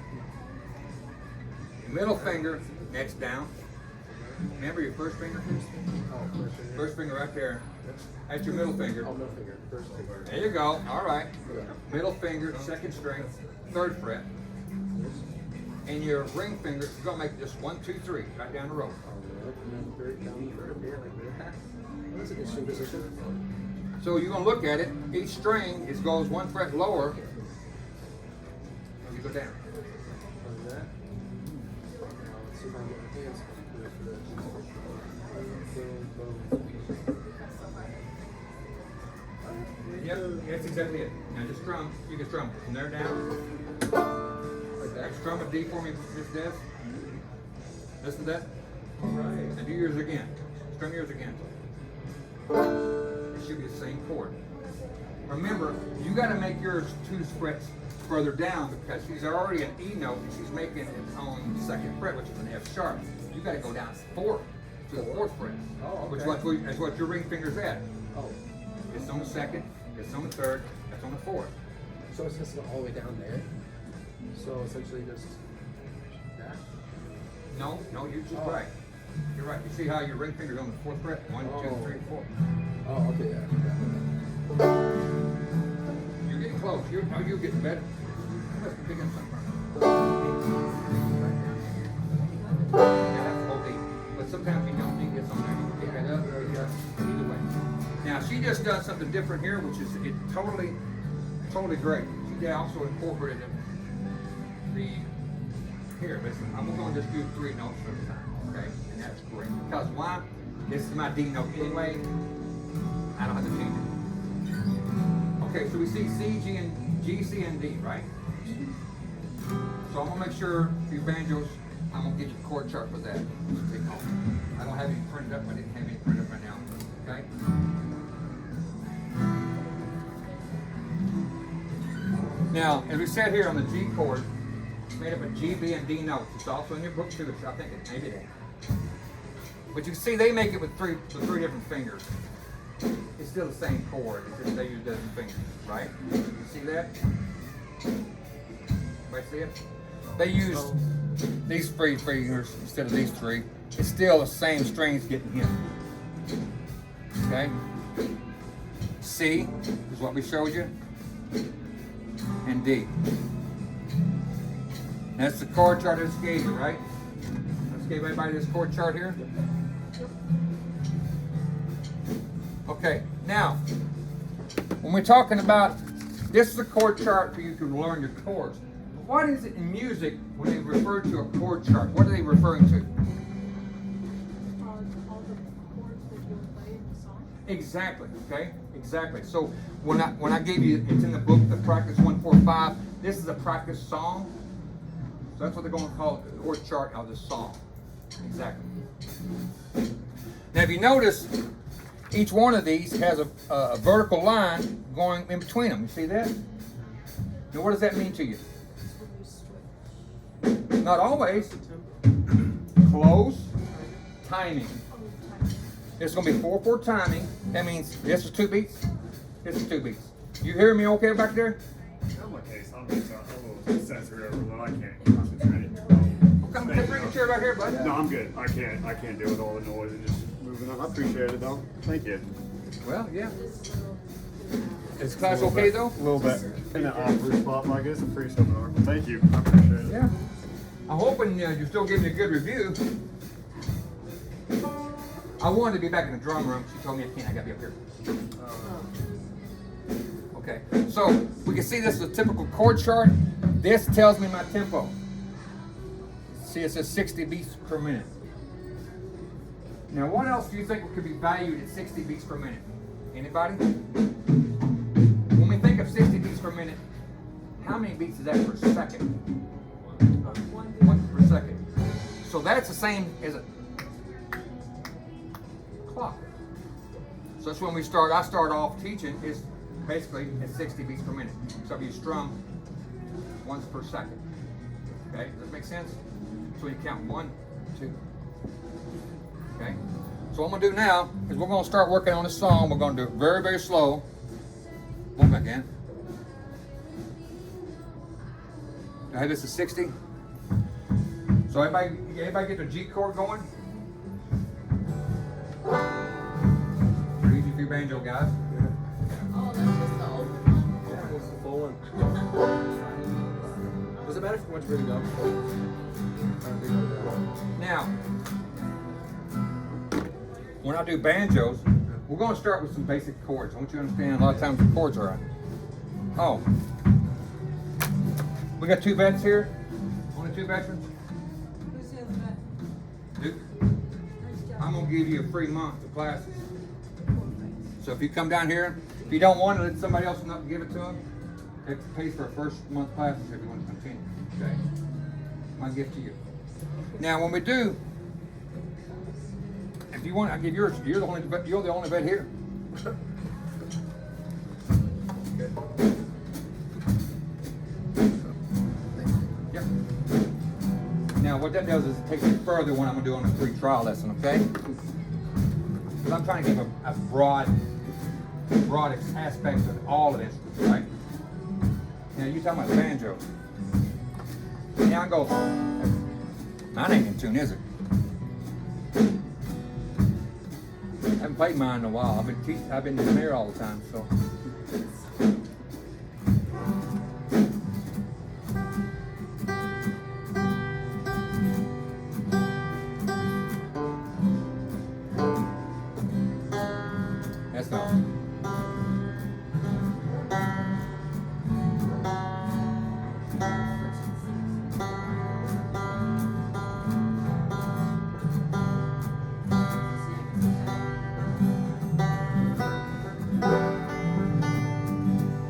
Middle finger, next down. Remember your first finger? Oh, first finger. First finger right there. That's your middle finger. Oh, middle finger. First finger. There you go. All right. Middle finger, second string, third fret. And your ring finger, you're gonna make this 1, 2, 3, right down the row. And then third down the third here like that. Oh, that's a good string position. So you're gonna look at it. Each string goes 1 fret lower as you go down. Like that. Now let's see if I can get my hands to do it for this. Boom, boom. Yep, that's exactly it. Now just strum. You can strum from there down. Like that. Strum a D for me, Miss Des. Listen to that. All right. And do yours again. Strum yours again. It should be the same chord. Remember, you got to make yours 2 frets further down because she's already an E note and she's making it on the second fret, which is an F sharp. You got to go down fourth to the fourth fret, Oh, which okay. is what your ring finger's at. Oh, It's on the second, it's on the third, it's on the fourth. so it's just all the way down there. So essentially just that. No, you're just Oh. right. You're right. You see how your ring finger's on the fourth fret? One, two, Oh. three, four. Oh, okay, yeah. You're getting close. You're getting better. You must be picking up something. Yeah, that's OD. But sometimes you don't think it's on there. You can pick it up or either way. Now she just done something different here, which is totally great. She also incorporated the here. Listen, I'm gonna just do 3 notes at a time, okay? And that's great. Because why? This is my D note anyway. I don't have to change it. Okay, so we see C, G, C, and D, right? So I'm gonna make sure for your banjos, I'm gonna get you a chord chart for that. I don't have any printed up. I didn't have any printed up right now. Okay. Now, as we said here on the G chord, it's made up of G, B, and D notes. It's also in your book too. I think it's maybe that. But you can see they make it with three different fingers. It's still the same chord. It's just they use different fingers, right? You see that? Everybody see it? They use these 3 fingers instead of these 3. It's still the same strings getting hit. Okay? C is what we showed you. And D. That's the chord chart I just gave you, right? Let's give everybody this chord chart here. Okay, now, when we're talking about, this is a chord chart for you to learn your chords. What is it in music when they refer to a chord chart? What are they referring to? All the chords that you'll play in the song. Exactly, okay? Exactly. So when I gave you, it's in the book, the practice 145, this is a practice song. So that's what they're going to call it, the chord chart of the song. Exactly. Now if you notice, each one of these has a vertical line going in between them. You see that? Now what does that mean to you? Not always. Close. Timing. It's going to be 4/4 timing. That means this is 2 beats. This is 2 beats. You hear me okay back there? I'm okay, so I'm just a little sensitive over I can't concentrate. Come bring a chair right here, bud. No, I'm good. I can't deal with all the noise and just moving on. I appreciate it though. Thank you. Well, yeah. Is class okay though? A little bit in an awkward spot, but I guess I'm pretty similar. Thank you. I appreciate it. Yeah. I'm hoping you're still giving a good review. I wanted to be back in the drum room. She told me I can't. I gotta be up here. Okay. So we can see this is a typical chord chart. This tells me my tempo. See, it says 60 beats per minute. Now, what else do you think could be valued at 60 beats per minute? Anybody? When we think of 60 beats per minute, how many beats is that per second? 1 per second. So that's the same as a clock. So that's when I start off teaching is basically at 60 beats per minute. So if you strum once per second. Okay, does that make sense? So you count 1, 2. Okay? So what I'm gonna do now is we're gonna start working on this song. We're gonna do it very, very slow. Move back in. I have this at 60. So everybody get their G chord going? Easy for your banjo guys. Oh, that's just the open one? Yeah, it's the full one. Does it matter if much really go? Now, when I do banjos, we're going to start with some basic chords. I want you to understand a lot of times the chords are right. Oh, we got 2 vets here. Only 2 veterans. Who's the other vet? Duke, Who's down? I'm going to give you a free month of classes. So if you come down here, if you don't want to, let somebody else know, give it to them. It pays for a first month classes if you want to continue. Okay, my gift to you. Now, when we do, if you want, I give yours. You're the only vet here. Now what that does is it takes me further when I'm gonna do on a free trial lesson, okay? Because I'm trying to give a broad aspect of all of this, right? Now you talking about banjo. Now I go, mine ain't in tune, is it? I haven't played mine in a while. I've been in the mirror all the time, so. That's not.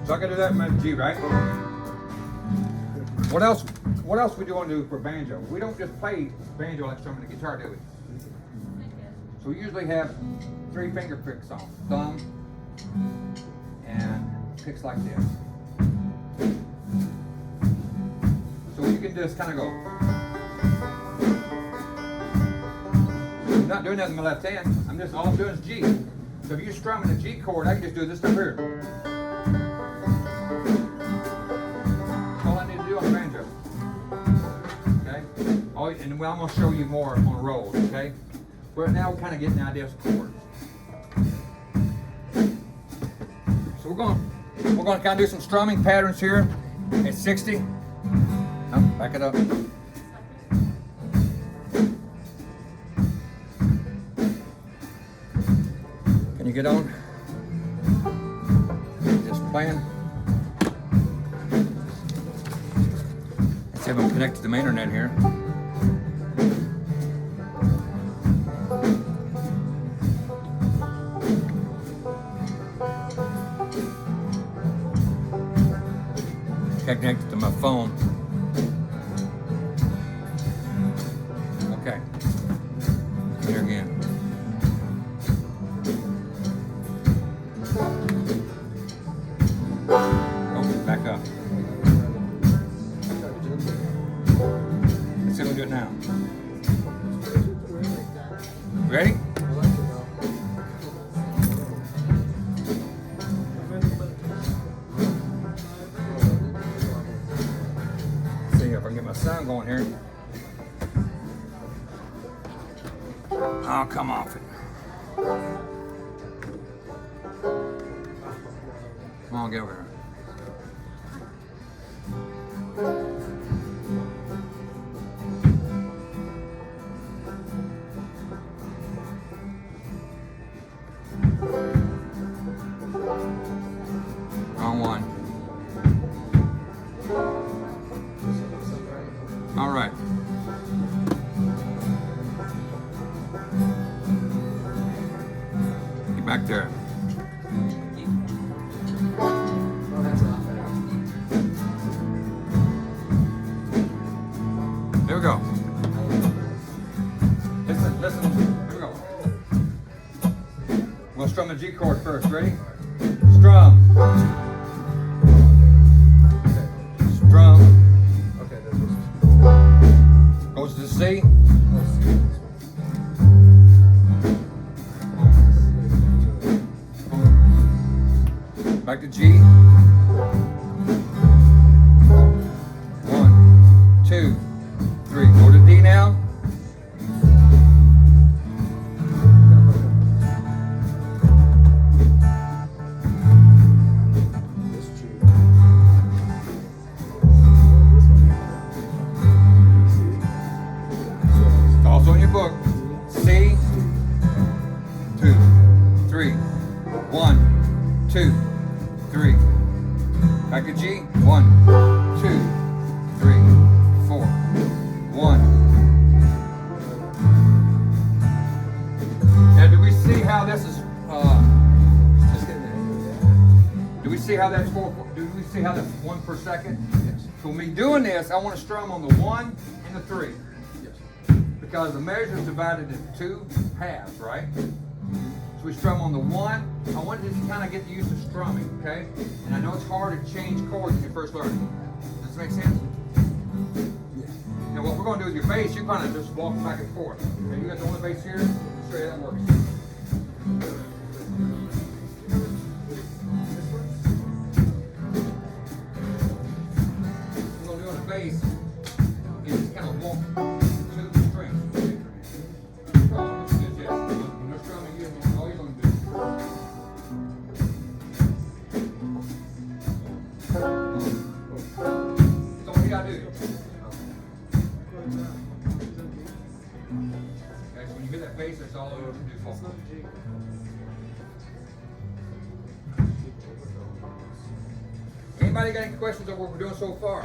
So I can do that in my G, right? What else we want to do for banjo? We don't just play banjo like strumming the guitar, do we? So we usually have 3 finger picks on. Thumb and picks like this. So what you can do is kind of go. I'm not doing that with my left hand. All I'm doing is G. So if you're strumming a G chord, I can just do this stuff here. All I need to do on the banjo. Okay? And well, I'm going to show you more on rolls, okay? But now we're kind of getting ideas of chords. So we're going to kind of do some strumming patterns here at 60. Oh, back it up. Can you get on? Just playing. Let's see if I'm connected to the main internet here. Connected to my phone. Okay. Here again. Oh, back up. Let's see if we do it now. Ready? See if I can get my sound going here. Oh, come off it. Come on, get over here. Wrong one. All right. Get back there. Oh, that's not better. There we go. Listen. Here we go. We'll strum the G chord first. Ready? Strum. Strum. Okay, that's just. Goes to the C. Back to G. 1, 2, 3. Go to D now. It's also in your book. C. 2, 3. 1, 2, 3. Back to G. 1, 2, 3, 4. 1. Now, do we see how this is? Just getting the hang of it. Do we see how that's 4? Do we see how that's 1 per second? Yes. So me doing this, I want to strum on the 1 and the 3 Yes. because the measure is divided into 2 halves, right? So we strum on the 1. I want you to kind of get used to strumming, okay? And I know it's hard to change chords when you're first learning. Does this make sense? Yes. Now what we're gonna do with your bass, you're gonna just walk back and forth. Okay, you got the only bass here, show you that works. What we're gonna do on the bass is just kind of walk to the strings. All you're gonna do is this. When they're strumming you, all you're gonna do. So what you gotta do? Okay, so when you hit that bass, that's all you have to do. Anybody got any questions on what we're doing so far?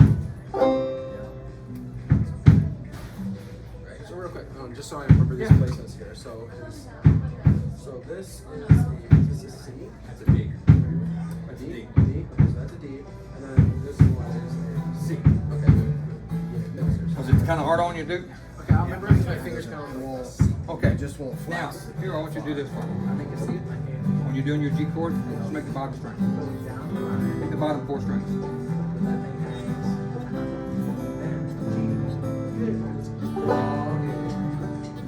Right, so real quick, just so I remember these Yeah. placements here. So this is a C. That's a D. A D. D. Okay, so that's a D. And then this one is a C. Okay. Was it kind of hard on you, Duke? Okay, I'll remember my fingers kind of on the wall. Okay. It just won't Now, flex. here, I want you to do this one. I think you see it in my hand. When you're doing your G chord, just make the bottom string. Going down the line. Make the bottom 4 strings. That thing hangs.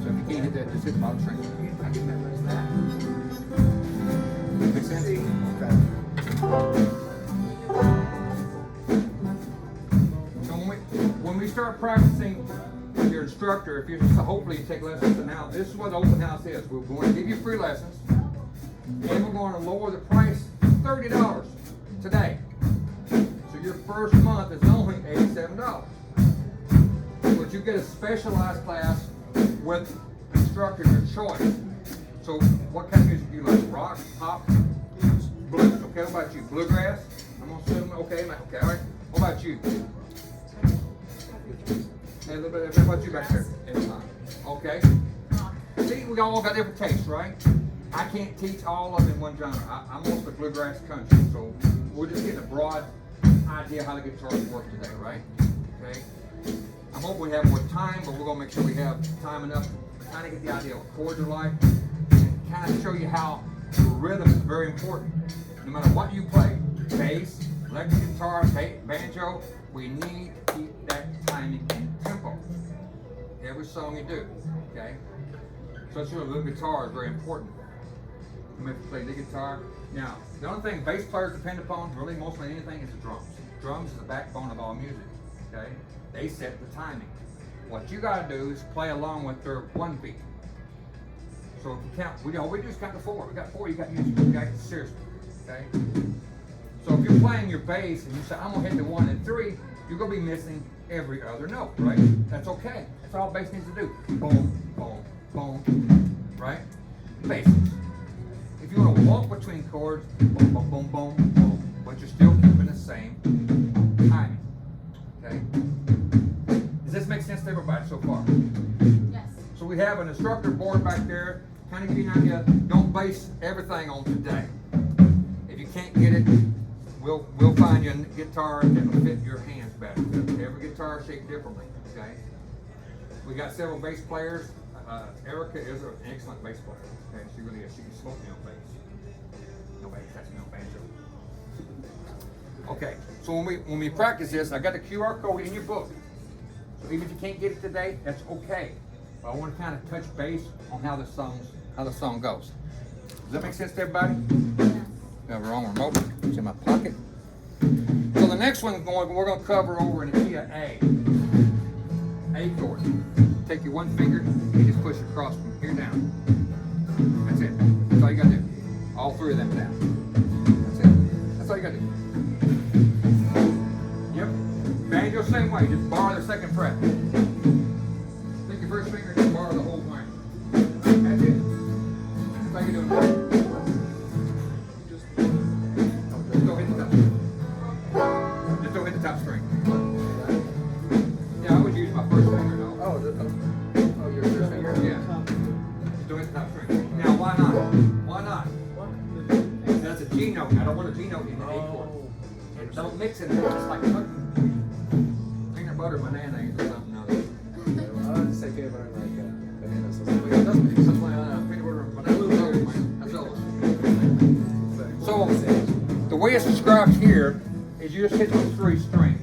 So if you can't hit that, just hit the bottom string. I can memorize that. Make sense? Okay. So when we start practicing with your instructor, if you hopefully you take lessons, and now this is what the open house is. We're going to give you free lessons, and we're going to lower the price to $30 today. So your first month is only $87. But you get a specialized class with instructor of your choice. So what kind of music do you like? Rock, pop, blues? Okay, what about you? Bluegrass? I'm gonna assume okay, all right. What about you? Hey, a little bit. What about you back there? Okay. See, we all got different tastes, right? I can't teach all of them in one genre. I'm mostly bluegrass country, so we're just getting a broad idea how the guitars work today, right? Okay. I'm hoping we have more time, but we're gonna make sure we have time enough to kind of get the idea of what chords are like, and kind of show you how the rhythm is very important. No matter what you play, bass, electric guitar, banjo, we need to keep that timing and tempo. Every song you do, okay? Especially with a little guitar is very important. You have to play the guitar. Now, the only thing bass players depend upon, really mostly anything, is the drums. Drums is the backbone of all music, okay? They set the timing. What you gotta do is play along with their one beat. So if you count, we just count to 4. We got 4, you got music, you got it seriously, okay? So if you're playing your bass and you say, I'm gonna hit the 1 and 3, you're gonna be missing every other note, right? That's okay. That's all bass needs to do. Boom, boom, boom, right? Basics. If you wanna walk between chords, boom, boom, boom, boom, boom, but you're still keeping the same timing, okay? Does this make sense to everybody so far? Yes. So we have an instructor board back there, kind of give you an idea. Don't base everything on today. If you can't get it, we'll find you a guitar that will fit your hands better. Every guitar is shaped differently, okay? We got several bass players. Erica is an excellent bass player. Okay, she really is. She can smoke me on bass. Nobody touches me on banjo. Okay, so when we practice this, I got the QR code in your book. So even if you can't get it today, that's okay. But I want to kind of touch base on how the song goes. Does that make sense to everybody? We have a wrong remote. It's in my pocket. So the next one we're going to cover over in the key of A. A chord. Take your one finger and just push across from here down. That's it. That's all you got to do. All 3 of them down. That's it. That's all you got to do. Yep. Banjo same way. Just borrow the 2nd fret. Take your first finger and just borrow the whole thing. That's it. That's how you do it. Just don't hit the top. Just don't hit the top string. Yeah, I would use my first finger though. Oh, your first finger? Yeah. Just don't hit the top string. Now, why not? Why not? That's a G note. I don't want a G note in the A chord. And don't mix it. It's like putting peanut butter mayonnaise or something. I would just say peanut butter like banana sauce. It doesn't make sense like peanut butter mayonnaise. That's all. So, the way it's described here is you just hit those 3 strings.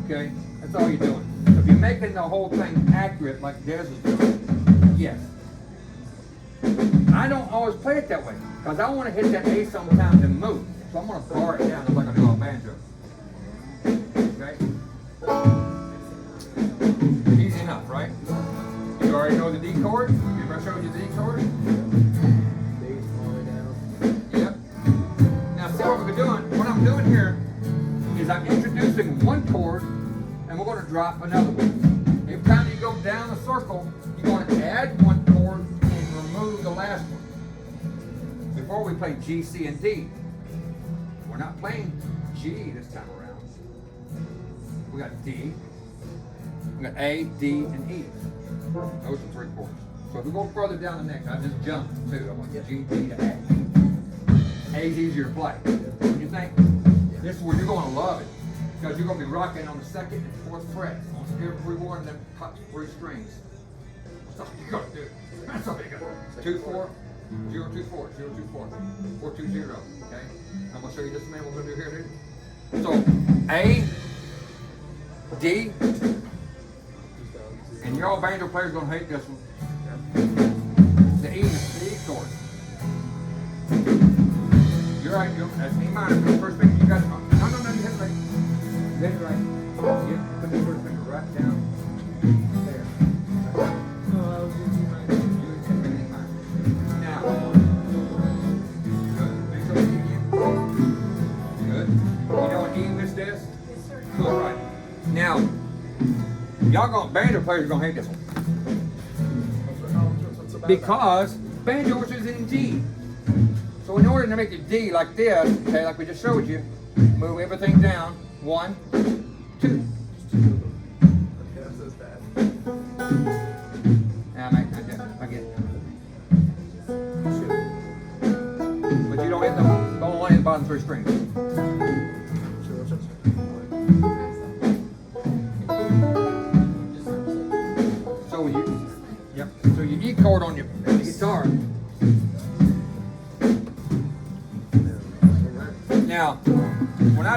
Okay? That's all you're doing. If you making the whole thing accurate like Des is doing? Yes. I don't always play it that way because I want to hit that A sometimes and move. So I'm going to bar it down just like I do on banjo. Okay? Easy enough, right? You already know the D chord? Remember I showed you the D chord? Bass all the way down. Yep. Now see what we're doing? What I'm doing here is I'm introducing one chord and we're going to drop another one. Every time you go down the circle, you're going to add one chord and remove the last one. Before we play G, C, and D. We're not playing G this time around. We got D, we got A, D, and E. Those are 3 chords. So if we go further down the neck, I just jump too. I want G, D to A. A's easier to play. What do you think? This is where you're going to love it. Because you're going to be rocking on the 2nd and 4th fret on every one of them top 3 strings. That's all you got to do. That's all you got to do. 2, 4, 0, 2, 4, 0, 2, 4, 4, 2, 0. Okay? I'm going to show you just a minute what we're going to do here, dude. So, A, D, and y'all banjo players going to hate this one. The E is the E chord. You're right, that's E minor. Put the first finger, you got it. No, you hit it right. Hit it right. Yeah, put the first finger right down there. No, I was using You hit the E minor. Now, good. Make sure you again. Good. You know what E miss this? Yes, sir. Good, right. Now, y'all banjo players are gonna hate this one. What's so bad about Because banjo is in G. So in order to make it D like this, okay, like we just showed you, move everything down. 1, 2. it? That's so bad. Yeah, I get it. But you don't hit them, only hit the bottom 3 strings. So so your E chord on your guitar. Now, when I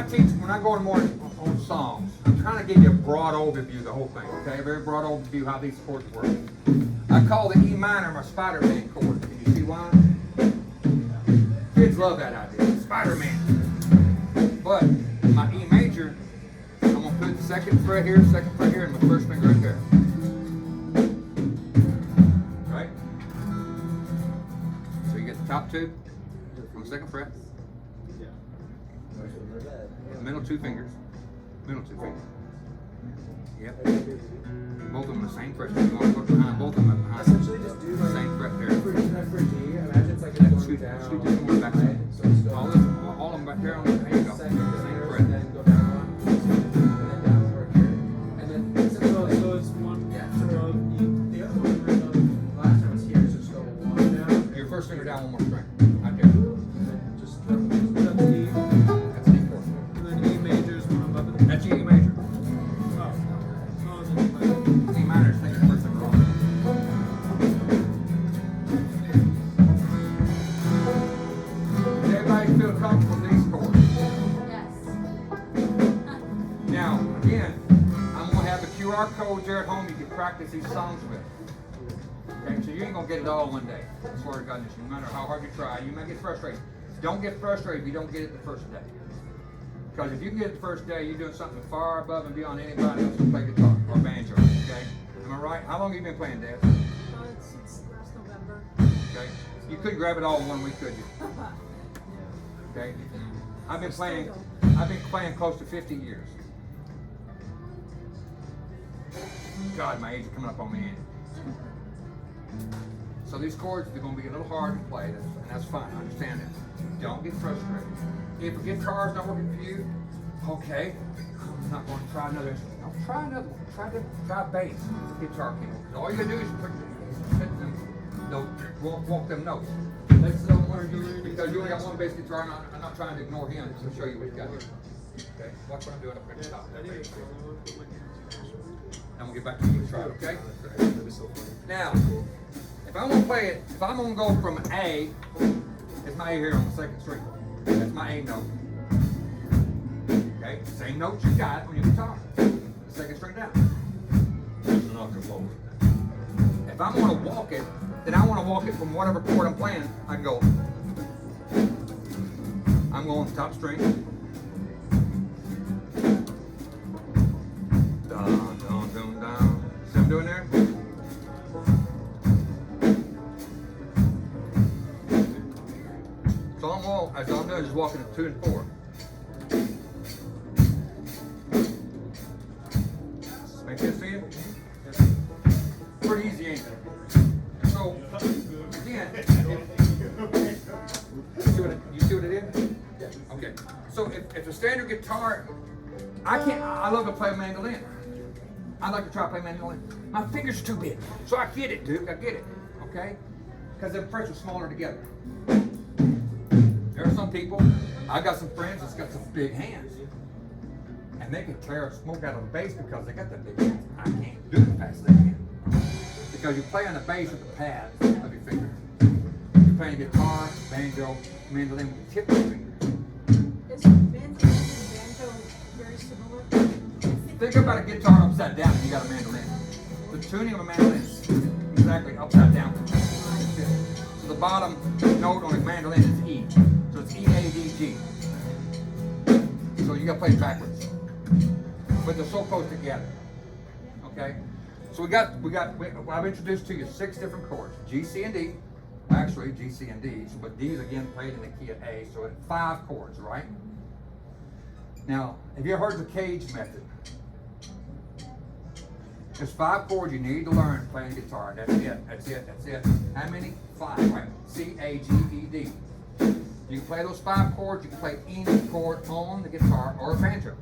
go more on songs, I'm trying to give you a broad overview of the whole thing, okay? A very broad overview how these chords work. I call the E minor my Spider-Man chord. Can you see why? Kids love that idea, Spider-Man. But my E major, I'm gonna put the 2nd fret here, and my 1st finger right there. Right? So you get the top 2 on the 2nd fret. Middle 2 fingers. Yep. Both of them the same fret. You want to put behind both of them behind. Essentially, just do like Same fret there. for G. Imagine it's like it's going Scoot down. this one back. Right? So it's going All of them back there on the, there you go. second, Same first, fret. and then go down 1, and then down for here, and then So it's one. yeah. So So the other one we done last time was here. So just go 1 down, Your 1st finger down 1 more string. Right there. and then just that's E, That's E chord. and then E major is one above it. That's E major. Oh, oh, then like, E minor is taking the 1st finger off. Does everybody feel comfortable with these chords? Now, again, I'm going to have the QR codes there at home you can practice these songs with. Okay, so you ain't going to get it all in one day. I swear to God, no matter how hard you try, you might get frustrated. Don't get frustrated if you don't get it the first day. Because if you can get it the first day, you're doing something far above and beyond anybody else who play guitar or banjo, okay? Am I right? How long have you been playing, Dad? Since last November. Okay? You couldn't grab it all in 1 week, could you? Okay? I've been playing close to 50 years. God, my age is coming up on me. So these chords, they're going to be a little hard to play, and that's fine. I understand that. Don't get frustrated. If a guitar's not working for you, okay, I'm not going to try another instrument. No, try another one. Try bass, guitar keyboard. All you got to do is hit them, walk them notes. That's the one because you only got one bass guitar, and I'm not trying to ignore him. To show you what you got here. Okay, watch what I'm doing up here at the top. I didn't feel it. I'm gonna get back to you and try it, okay? Now, if I'm gonna play it, if I'm gonna go from A, it's my A here on the 2nd string. That's my A note. Okay, same note you got on your guitar. The 2nd string down. knock it lower. If I'm gonna walk it, then I wanna walk it from whatever chord I'm playing. I can go. I'm going top string. Dun, dun, dun, dun. See what I'm doing there? So as I'm doing is walking to 2 and 4. Make sense to you? Pretty easy, ain't it? So, again, you see what it is? Yeah. Okay. So if a standard guitar, I love to play mandolin. I like to try to play mandolin. My fingers are too big. So I get it, Duke, I get it. Okay? Because the frets are smaller together. There are some people, I got some friends that's got some big hands. And they can tear smoke out of the bass because they got the big hands. I can't do it fast as they can. Because you play on the bass with the pads of your fingers. You're playing guitar, banjo, mandolin with the tip of your fingers. Is mandolin and banjo very similar? Think about a guitar upside down and you got a mandolin. The tuning of a mandolin is exactly upside down. So the bottom note on a mandolin is E. So it's E, A, D, G. So you gotta play it backwards. But they're so close together. Okay? So I've introduced to you 6 different chords. G, C, and D. Actually, G, C, and D. But D's again played in the key of A. So it's 5 chords, right? Now, have you ever heard the Cage method? There's 5 chords you need to learn playing guitar. That's it. That's it. That's it. How many? 5, right? C, A, G, E, D. You can play those 5 chords. You can play any chord on the guitar or a banjo.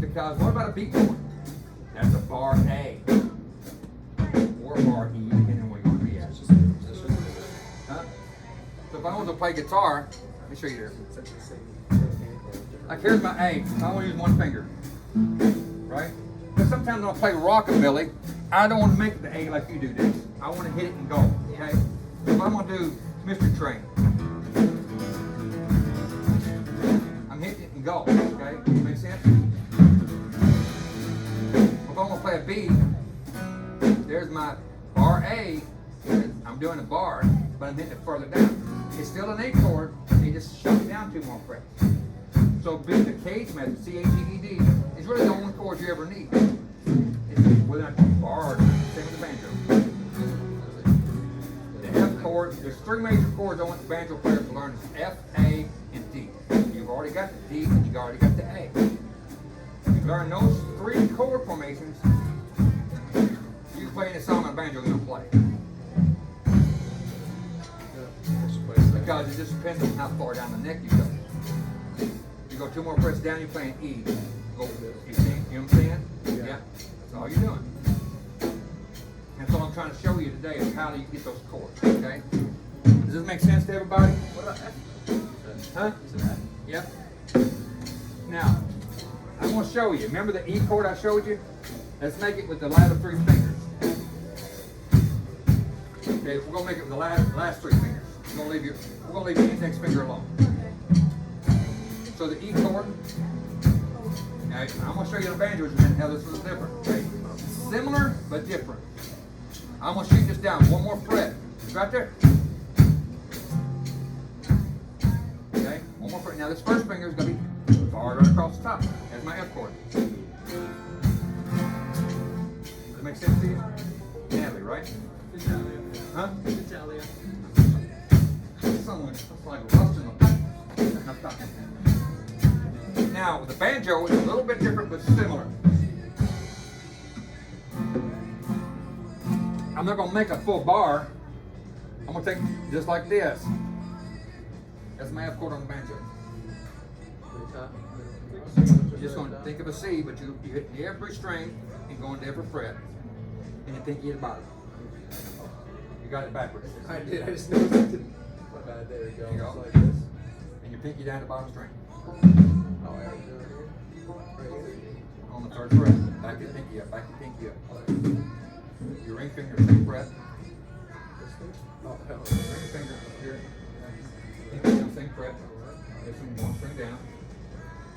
Because what about a B chord? That's a bar A. Or a bar E, depending on where you want to be at. Huh? So if I want to play guitar, let me show you here. Like here's my A. I want to use one finger. Right? Because sometimes when I play rockabilly, I don't want to make the A like you do this. I want to hit it and go. Okay? So if I'm going to do Mystery Train, I'm hitting it and go. Okay? Make sense? If I'm going to play a B, there's my bar A. I'm doing a bar, but I'm hitting it further down. It's still an A chord, and you just shut it down 2 more frets. So the Cage method, C, A, G, E, D, is really the only chord you ever need. It's whether or not you bar, same with the banjo. The F chord, there's 3 major chords I want the banjo player to learn. It's F, A, and D. You've already got the D, and you've already got the A. You learn those 3 chord formations, you playing a song on banjo, you're going to play. Because it just depends on how far down the neck you go. You go 2 more frets down, you're playing E. Go, you see, you know what I'm saying? Yeah. That's all you're doing. And so I'm trying to show you today is how do you get those chords, okay? Does this make sense to everybody? What about F? Huh? Is it F? Yep. Now, I'm going to show you. Remember the E chord I showed you? Let's make it with the latter 3 fingers. Okay, we're going to make it with the last 3 fingers. We're going to leave your index finger alone. So the E chord, now, I'm going to show you the banjos and how this is different. Okay? Similar, but different. I'm going to shoot this down 1 more fret. It's right there. Okay? 1 more fret. Now this first finger is going to be far right across the top. That's my F chord. Does that make sense to you? Natalie, right? Italia. Huh? Italia. Someone, it's like rust in the Now, with the banjo, it's a little bit different but similar. I'm not going to make a full bar. I'm going to take just like this. That's my F chord on the banjo. You're just going to think of a C, but you hit every string and go into every fret, and you think you hit the bottom. You got it backwards. I did. I just noticed it didn't. My bad. There you go. There you go. Just like this. And your pinky down to the bottom string. Oh, I already do it here. Right here. On the 3rd fret. Back your pinky up. Back your pinky up. Your ring finger, same fret. This thing? Oh, hell. Ring finger up here. Pinky down, same fret. There's some 1 string down.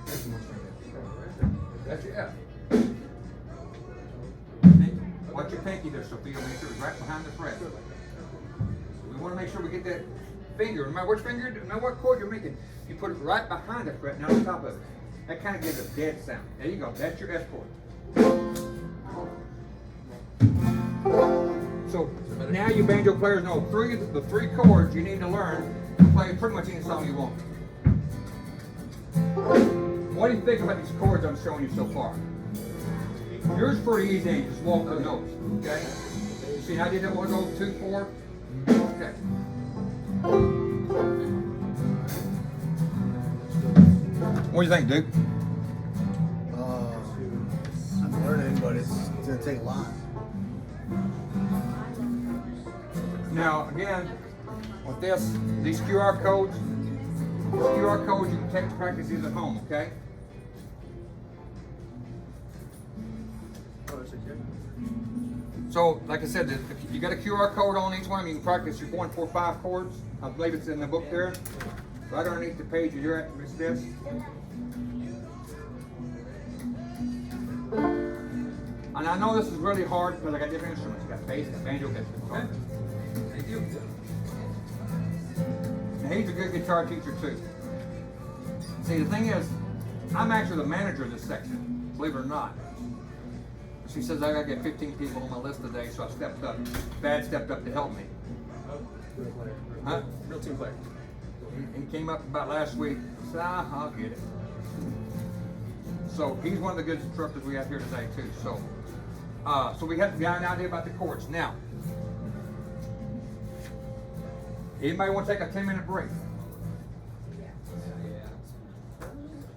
There's some 1 string down. That's your F. your pinky there, Sophia. Make sure it's right behind the fret. We want to make sure we get that finger. No matter which finger, no matter what chord you're making, you put it right behind the fret, not on top of it. That kind of gives a dead sound. There you go. That's your S chord. So now you banjo players know the three chords you need to learn to play pretty much any song you want. What do you think about these chords I'm showing you so far? Yours pretty easy, you just walk the notes, okay? See how I did that 1, 2, 4? Okay. What do you think, Duke? I'm learning, but it's gonna take a lot. Now, again, with these QR codes, you can take to practice these at home, okay? So, like I said, if you got a QR code on each one, you can practice your 1, 4, 5 chords. I believe it's in the book there. Right underneath the page that you're at, Miss Des. And I know this is really hard because I got different instruments. I got bass, got banjo, got guitar. Thank you. And he's a good guitar teacher too. See, the thing is, I'm actually the manager of this section, believe it or not. She says I gotta get 15 people on my list today, so I stepped up. Bad stepped up to help me. Real player. Huh? Real team player. He came up about last week. I said, I'll get it. So he's one of the good instructors we have here today too. So, so we got an idea about the chords. Now, anybody want to take a 10-minute break?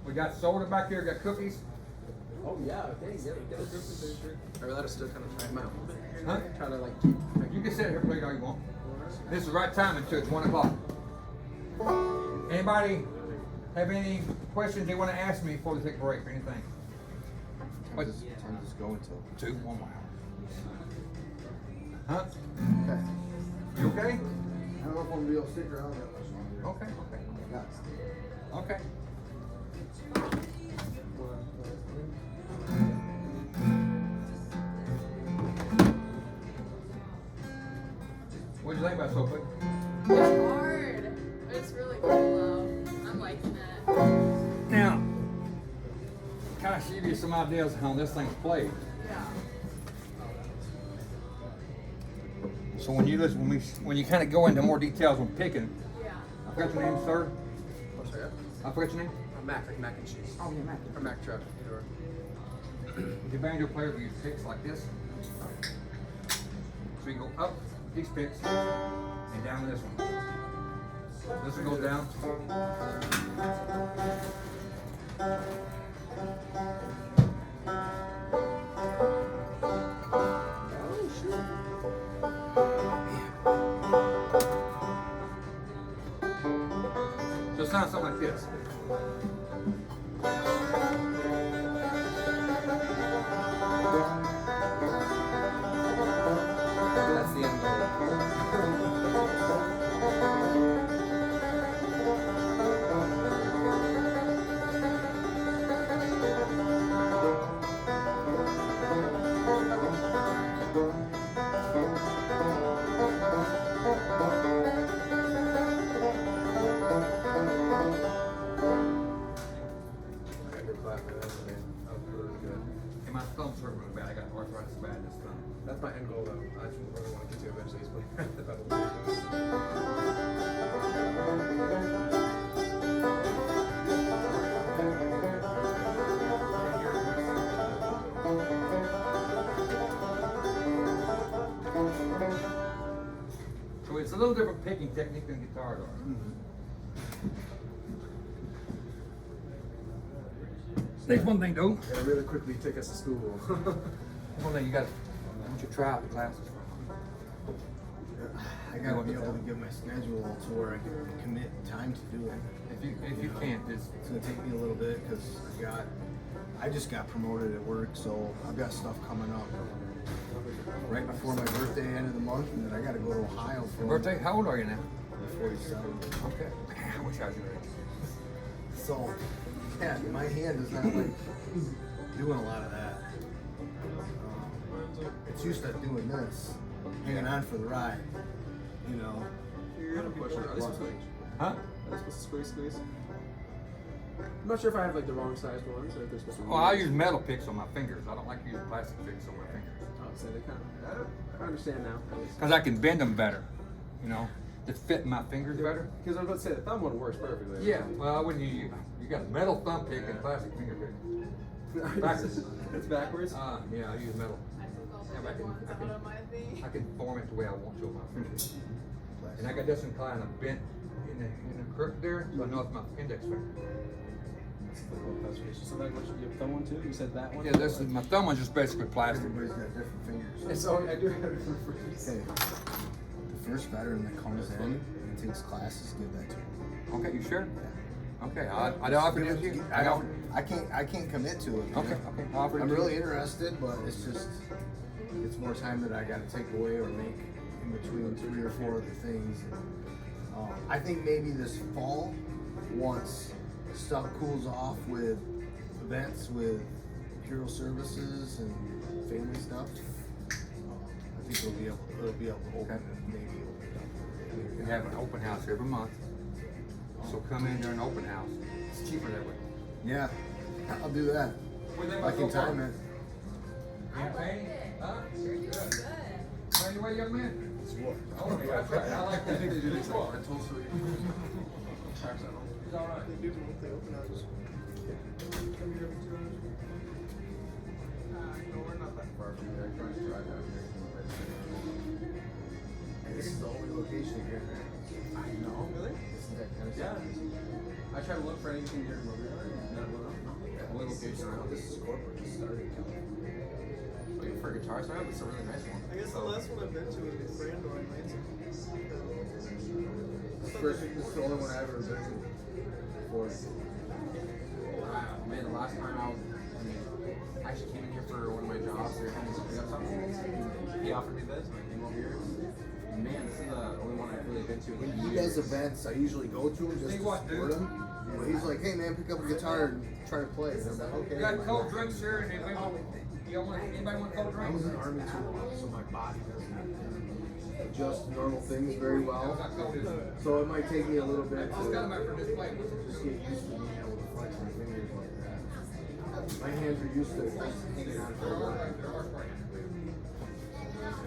We got soda back here. Got cookies. Oh yeah, okay, get a group of or let us still kind of try them out. Huh? Try to like keep. You can sit here and play all you want. This is the right timing too. It's 1 o'clock. Anybody have any questions they want to ask me before we take a break or anything? What? Time just go until 2, 1 more hour. Huh? Okay. You okay? I don't know if I'm gonna be able to stick around that much longer. Okay. Yeah. Okay. What do you think about Sophie? It's hard. It's really cool though. I'm liking it. Now, kind of give you some ideas how this thing's played. Yeah. So when you listen, when you kind of go into more details when picking, Yeah. I forgot your name, sir. Oh, sorry. I forgot your name. Mac, like mac and cheese. Oh, yeah, Mac. Or mac truck. Either or. The banjo player will use picks like this. So you go up these picks and down this one. This one goes down. Oh shoot. So it sounds something like this. That's the end And my thumbs hurt really bad. I got arthritis bad this time. That's my end goal though. I just really want to get to eventually is playing the pedal. So it's a little different picking technique than guitars are. Next one thing, though. Gotta really quickly take us to school. One thing you got. Why don't you try out the classes? I gotta be able to give my schedule to where I can commit time to do it. If you can't, It's gonna take me a little bit because I just got promoted at work, so I've got stuff coming up right before my birthday, end of the month, and then I gotta go to Ohio for your birthday. How old are you now? 47. Okay. I wish I was your age. So, yeah, my hand is not like doing a lot of that. it's used to doing this, hanging on for the ride. You know. I have a question. Are they supposed to like, Huh? are they supposed to squeeze? I'm not sure if I have like the wrong sized ones or if they're supposed to. Well, I use metal picks on my fingers. I don't like using plastic picks on my fingers. Oh, so they kind of. I understand now. Because I can bend them better, you know, to fit my fingers better. Because I was about to say the thumb one works perfectly. Yeah, well, I wouldn't use, you got a metal thumb pick and plastic finger pick. Backwards. It's backwards. Yeah, I use metal. Yeah, but I can form it the way I want to with my fingers. And I got this inclined, I'm bent in the crook there, so I know it's my index finger. So that what you have thumb one too? You said that one? Yeah, this is, my thumb one's just basically plastic. Everybody's got different fingers. And so I do have different fingers. Okay. The first veteran that comes in and takes classes, give that to him. Okay, you sure? Okay, I'd offer it to you. I can't commit to it. man. Okay, I'll offer it I'm to you. really interested, but it's more time that I got to take away or make in between 3 or 4 other things. I think maybe this fall, once stuff cools off with events with hero services and family stuff, I think it'll be able to open it, maybe open it up. We have an open house every month. So come in during open house. It's cheaper that way. Yeah, I'll do that. I can time it. Campaign? Huh? You're doing good. By the way, young man. It's what? Oh, that's right. I like that. I think they do this like rental so you tracks at home. It's all right. They do the monthly open houses. Come here every 2 hours. No, we're not that far from here. Trying to drive down here. And this is the only location here. I know. Really? Isn't that kind of Yeah. I try to look for anything here in Mobile. Not one up. Only location around. This is corporate. This started in California. Looking for guitars around. It's a really nice one. I guess the last one I've been to was Brandor in Lansing. This is the only one I've ever been to before. Man, the last time I actually came in here for one of my jobs. They were having to pick up something. He offered me this, and I came over here. And man, this is the only one I've really been to. When he does events, I usually go to him just to support him. But he's like, hey man, pick up a guitar and try to play. And I'm like, okay. You got cold drinks here, and anybody want cold I was drinks? in the Army too long, so my body doesn't adjust to normal things very well. So it might take me a little bit Just got them to out for display. just get used to being able to flex my fingers like that. My hands are used to just hanging on for a while.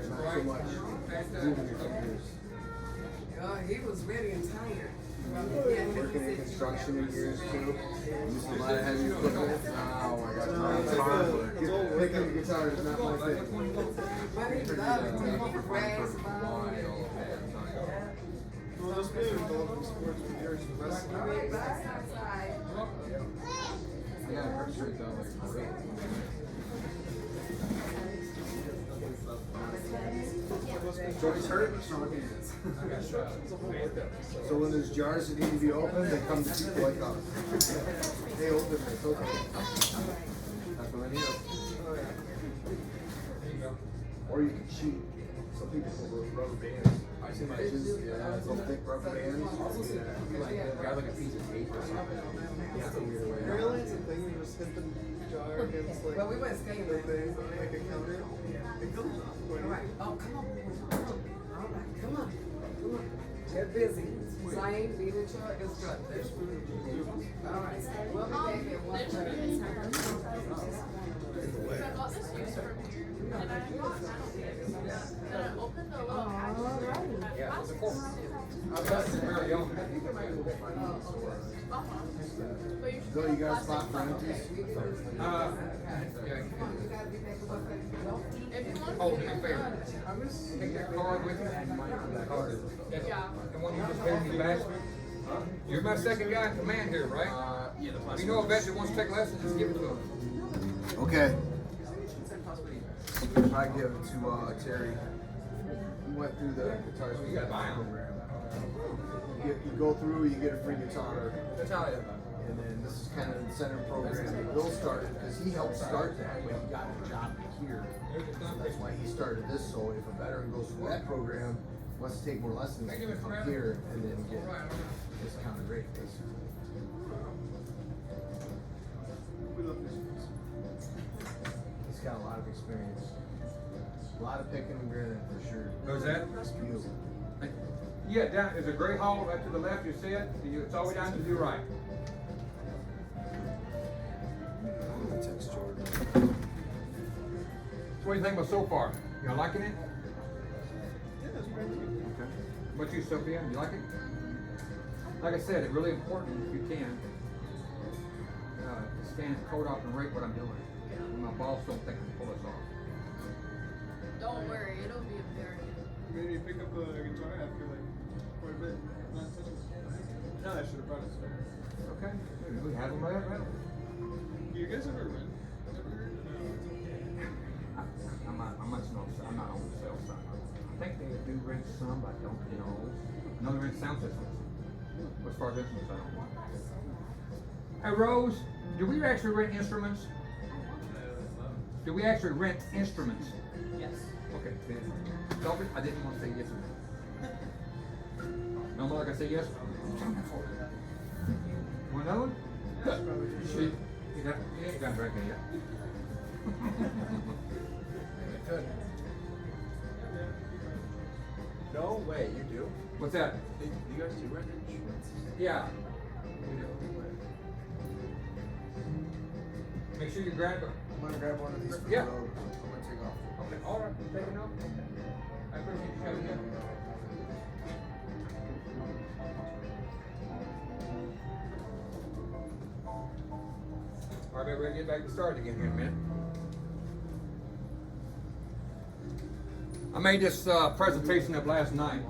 Not so much moving your fingers. He was ready and tired. Working in construction in years too. Used a lot of heavy equipment. Oh my God. Picking the guitar is not my thing. But he loved it. He raised Well, this may involve in sports with yours wrestling. I got a hurt straight though, like great. Joey's hurt, but strong hands. So when there's jars that need to be opened, they come to people like us. They open it, it's okay. That's what I need. Or you can cheat. Some people put rubber bands. I see my Yeah, some thick rubber bands. grab like a piece of tape or something. Yeah, it's a weird way. Apparently it's a thing you just hit the jar against like Well, we went skating the with thing, like a counter. It comes off. All right. Oh, come on. All right. Come on. Come on. They're busy. Playing, beat each other. It's good. There's food. All right. We'll be back in 1 minute. I got this used from here, and I got and I opened the little package. Yeah, it's a fork. I've got some very own. But you should Bill, you got a spot for empties? if you want Oh, to do me a favor. Take that card with you. yeah. The one you just gave me back. You're my second guy in command here, right? Yeah, the If you know a vet that wants to take lessons, just give it to him. Okay. Probably give it to Terry. He went through the guitar You gotta buy 'em. program. You go through, you get a free guitar. Natalia. And then this is kind of the incentive program that Bill started because he helped start that when he got the job here. So that's why he started this. So if a veteran goes through that program, wants to take more lessons, he can come here and then get discounted rate. We love this. He's got a lot of experience. A lot of picking and grinning for sure. Who's that? You. Yeah, down, there's a gray hall right to the left, you see it? It's all the way down to the right. I'm gonna text Jordan. So what do you think about so far? You liking it? Yeah, it's pretty good. Okay. What you, Sophia? You like it? Like I said, it's really important if you can stand code off and rate what I'm doing. My boss don't think I can pull this off. Don't worry, it'll be there. Maybe pick up a guitar after like quite a bit. Not touching it. No, I should have brought it. Okay. Maybe we have them right. You guys ever rent? I'm not on the sales side. I think they do rent some, but I don't know. No, they rent sound systems. As far as instruments, I don't know. Hey Rose, do we actually rent instruments? Do we actually rent instruments? Yes. Okay. Sophie, I didn't want to say yes or no. No more like I say yes. Want another one? You ain't done drinking yet. Good. No way, you do? What's that? Do you guys do rent insurance? Yeah. Make sure you grab it. I'm gonna grab one of these for Yeah. the road. I'm gonna take off. Okay, all right, take it up. I appreciate you showing up. All right, we're gonna get back to start again here in a minute. I made this presentation up last night.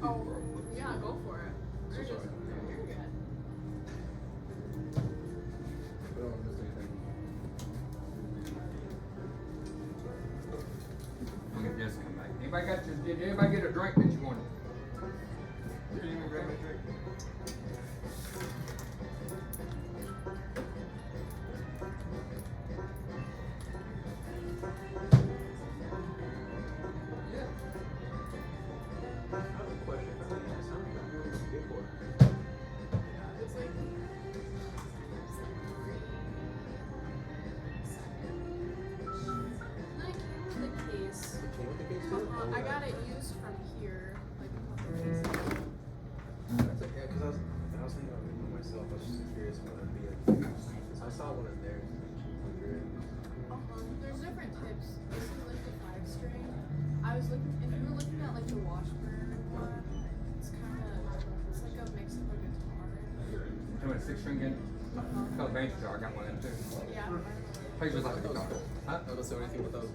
Oh, yeah, go for it. You're good. I'll get this come back. Did anybody get a drink that you wanted? Did you even grab a drink? Yeah. I have a question for you guys. How many of you do you for? It's like then I came with the case. Came with the case too? I got it used from here, like a couple days ago. That's like, yeah, because I was thinking about it myself. I was just curious what it'd be like. I saw one in there. There's different tips. This is like the 5-string. I was looking, if you were looking at like the Washburn one, it's like a mix of a guitar. You want a 6-string again? Called a banjo guitar. I got one of them too. Yeah. Plays just like a guitar. Huh? I don't know anything with those.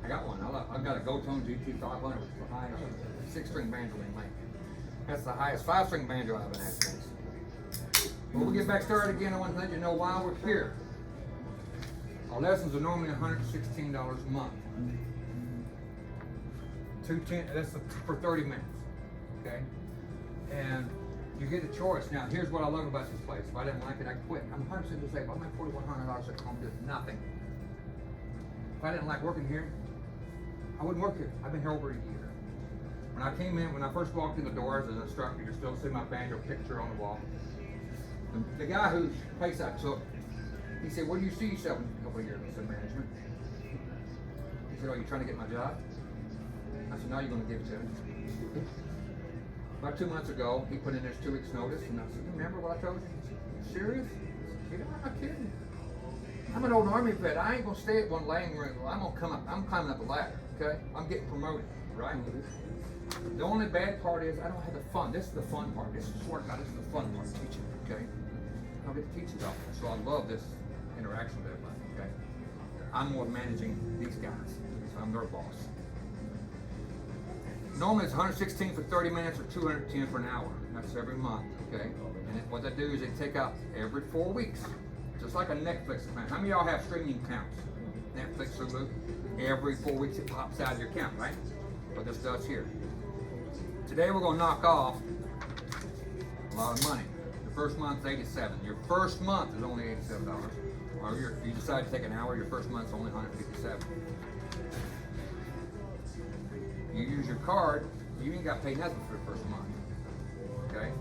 I got one. I've got a Gotone GT500, which is the highest 6-string banjo they make. That's the highest 5-string banjo I've ever had. Well, we'll get back started again. I want to let you know why we're here. Our lessons are normally $116 a month. That's for 30 minutes. Okay? And you get a choice. Now, here's what I love about this place. If I didn't like it, I quit. I'm 100% disabled. I make $4,100 at home doing nothing. If I didn't like working here, I wouldn't work here. I've been here over a year. When I first walked in the door as an instructor, you still see my banjo picture on the wall. The guy whose place I took, he said, "Where do you see yourself in a couple of years?" I said, "Management." He said, "Are you trying to get my job?" I said, "No, you're going to give it to me." About 2 months ago, he put in his 2 weeks notice, and I said, "Remember what I told you?" He said, "You serious?" He said, "I'm not kidding. I'm an old Army vet. I ain't going to stay at one laying room. I'm going to come up. I'm climbing up a ladder, okay? I'm getting promoted, right? The only bad part is I don't have the fun. This is the fun part. This is work out. This is the fun part, teaching, okay? I don't get to teach it all. So I love this interaction with everybody, okay? I'm more managing these guys, so I'm their boss. Normally it's 116 for 30 minutes or 210 for an hour. That's every month, okay? And what they do is they take out every 4 weeks, just like a Netflix account. How many of y'all have streaming accounts? Netflix, Hulu? Every 4 weeks it pops out of your account, right? What this does here. Today we're going to knock off a lot of money. The first month's $87. Your first month is only $87. Or if you decide to take an hour, your first month's only $157. You use your card, you ain't got to pay nothing for the first month. Okay?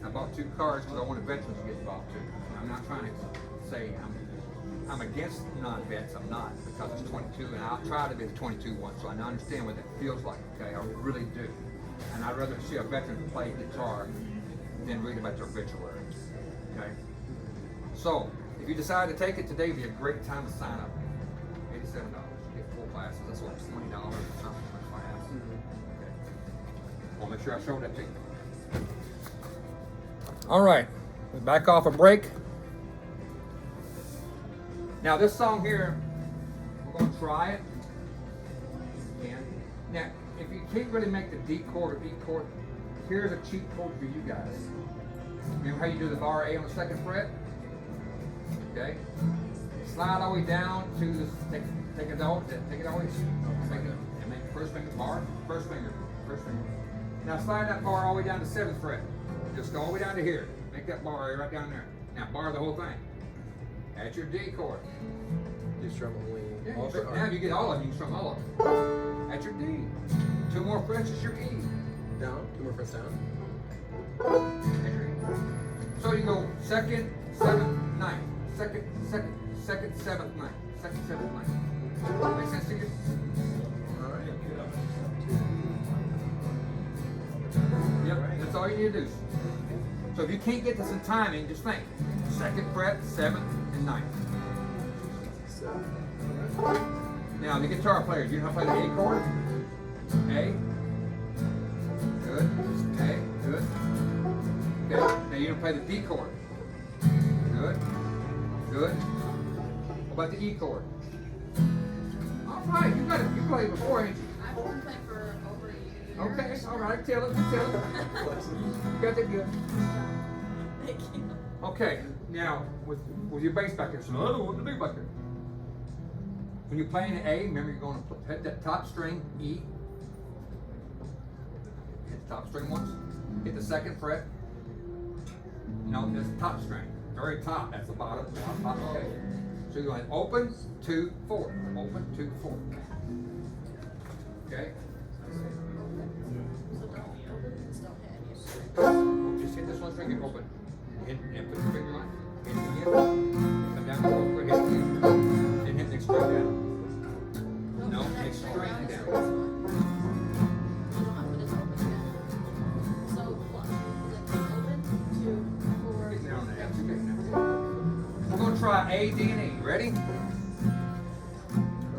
I bought 2 cards because I wanted veterans to get involved too. I'm not trying to say I'm against non-vets. I'm not, because it's 22, and I'll try to be the 22 one, so I understand what that feels like. Okay, I really do. And I'd rather see a veteran play guitar than read about their obituary. Okay. So if you decide to take it, today would be a great time to sign up. $87. You get 4 classes. That's what, $20 or something per class. Okay. I'll make sure I show that to you. All right, we're back off a break. Now this song here, we're going to try it. And now, if you can't really make the D chord or E chord, here's a cheat code for you guys. Remember how you do the bar A on the 2nd fret? Okay. Slide all the way down to the take it all the way. Make the first finger bar, first finger. Now slide that bar all the way down to 7th fret. Just go all the way down to here. Make that bar right down there. Now bar the whole thing. That's your D chord. You strum only. Yeah, now you get all of them. You can strum all of them. That's your D. 2 more frets is your E. Down. 2 more frets down. That's your E. So you go 2nd, 7th, 9th. 2nd, 7th, 9th. 2nd, 7th, 9th. Make sense to you? All right. Yep, that's all you need to do. So if you can't get this in timing, just think. 2nd fret, 7th, and 9th. Now the guitar players, you know how to play the A chord? A. Good. A. Good. Okay. Now you know play the D chord. Good. Good. What about the E chord? All right, you got it. You played before, ain't you? I've been playing for over a year. Okay, all right, tell it. You got that good. Thank you. Okay, now with your bass back there, so I don't want the big back there. When you're playing an A, remember you're going to hit that top string, E. Hit the top string once. Hit the 2nd fret. No, that's the top string. Very top, that's the bottom. Okay. So you're going open, 2, 4. Open, 2, 4. Okay? So don't be open and still hit. Just hit this one string and open. Hit and put your finger line. Hit it again. Come down to 4, hit it again. Then hit the next string down. No, next string down. You don't have to just open again. So what? Open, 2, 4. Get down there. That's okay now. We're going to try A, D, and E. Ready?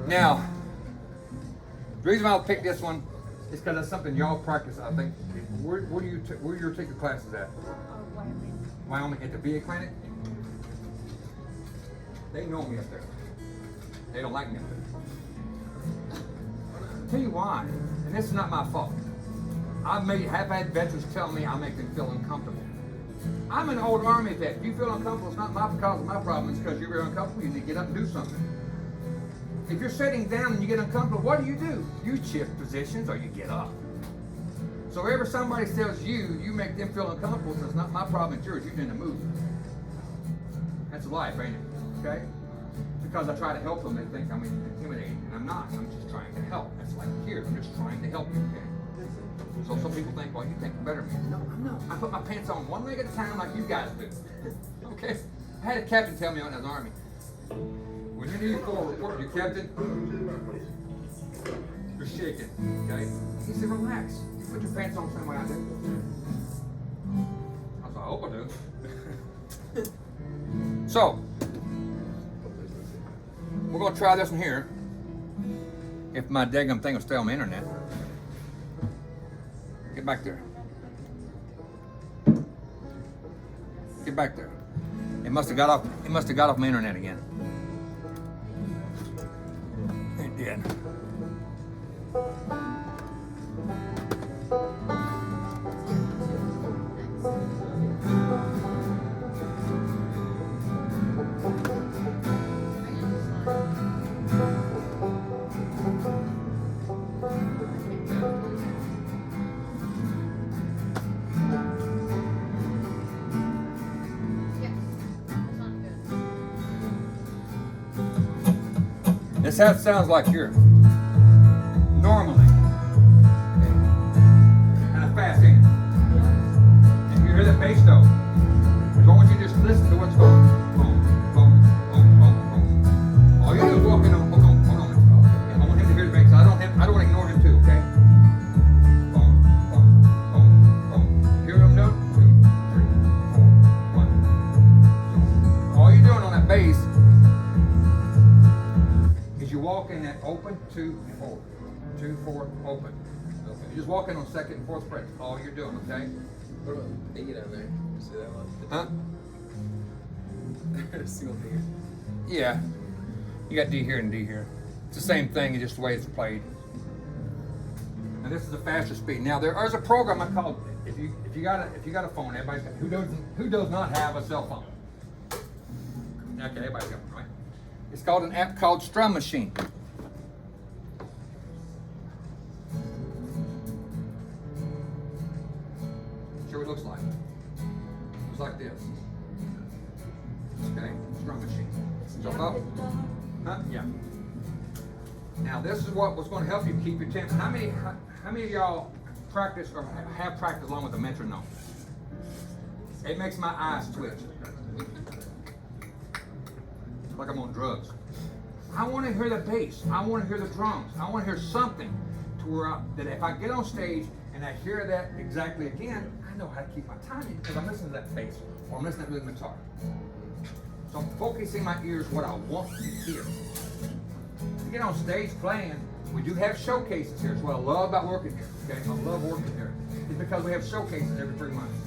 Now, the reason I'll pick this one is because that's something y'all practice, I think. Where do you take your classes at? Wyoming. Wyoming at the VA clinic? They know me up there. They don't like me up there. I'll tell you why, and this is not my fault. Have had veterans tell me I make them feel uncomfortable. I'm an old Army vet. If you feel uncomfortable, it's not because of my problem, it's because you're very uncomfortable. You need to get up and do something. If you're sitting down and you get uncomfortable, what do? You shift positions or you get up. So wherever somebody tells you, you make them feel uncomfortable, so it's not my problem, it's yours. You need to move. That's life, ain't it? Okay? Because I try to help them, they think I'm intimidating, and I'm not. I'm just trying to help. That's like here, I'm just trying to help you, okay? So some people think, well, you think you're better than me. No, I'm not. I put my pants on one leg at a time like you guys do. Okay? I had a captain tell me when I was in the Army, when you need for a report, your captain, you're shaking, okay? He said, relax. You put your pants on the same way I do. I was like, I hope I do. So, we're going to try this one here. If my daggum thing will stay on the internet. Get back there. Get back there. It must have got off my internet again. It did. This how it sounds like here. Normally. Kind of fast, ain't it? And you hear that bass though. I want you to just listen to what's going. Boom, boom, boom, boom, boom. walk in at open, 2, 4. 2, 4, open. Okay. You just walk in on second and fourth fret. That's all you're doing, okay? What about A down there? See that one? Huh? Single D. Yeah. You got D here and D here. It's the same thing, it's just the way it's played. And this is the faster speed. Now there's a program I called, if you got a phone, everybody's got, who does not have a cell phone? Okay, everybody's got one, right? It's called an app called Strum Machine. Show what it looks like. Looks like this. Okay, Strum Machine. So about, huh? Yeah. Now this is what was going to help you keep your tempo. How many of y'all practice or have practiced along with the metronome? It makes my eyes twitch. Like I'm on drugs. I want to hear the bass. I want to hear the drums. I want to hear something to where that if I get on stage and I hear that exactly again, I know how to keep my timing because I'm listening to that bass or I'm listening to the guitar. So I'm focusing my ears what I want to hear. To get on stage playing, we do have showcases here. It's what I love about working here. Okay, I love working here. It's because we have showcases every 3 months.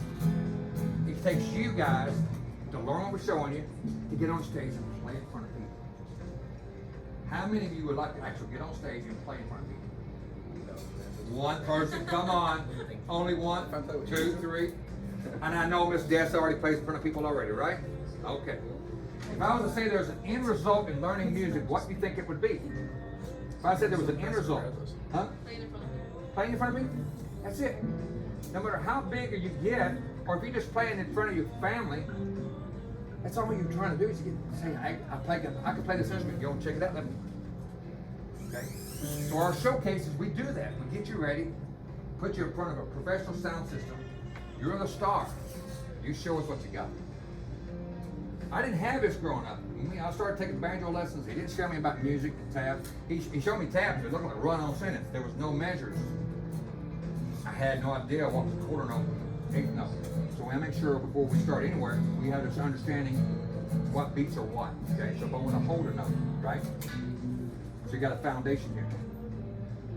It takes you guys to learn what we're showing you to get on stage and play in front of people. How many of you would like to actually get on stage and play in front of people? One person, come on. Only one, 2, 3. And I know Miss Des already plays in front of people already, right? Okay. If I was to say there's an end result in learning music, what do you think it would be? If I said there was an end result, huh? Playing in front of me? That's it. No matter how big you get, or if you're just playing in front of your family, that's all you're trying to do is you get saying, I can play this instrument. You want to check it out? Let me. Okay. So our showcases, we do that. We get you ready, put you in front of a professional sound system. You're the star. You show us what you got. I didn't have this growing up. When I started taking banjo lessons, he didn't show me about music and tabs. He showed me tabs, but it looked like a run-on sentence. There was no measures. I had no idea what was a quarter note, eighth note. So we make sure before we start anywhere, we have this understanding what beats are what. Okay, so if I want to hold a note, right? So you got a foundation here.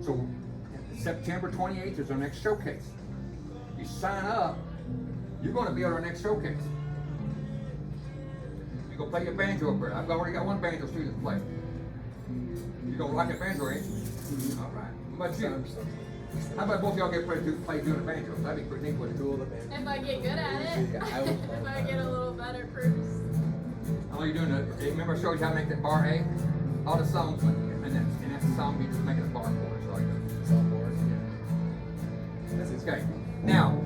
So September 28th is our next showcase. You sign up, you're going to be at our next showcase. You go play your banjo up there. I've already got one banjo student to play. You gonna like a banjo, ain't you? All right. What about you? How about both of y'all get play doing a banjo? That'd be pretty neat, wouldn't it? If I get good at it. If I get a little better cruise. How are you doing it? Remember I showed you how to make that bar A? All the songs, and that's the song you just make it a bar chord. So like that. Okay. Now,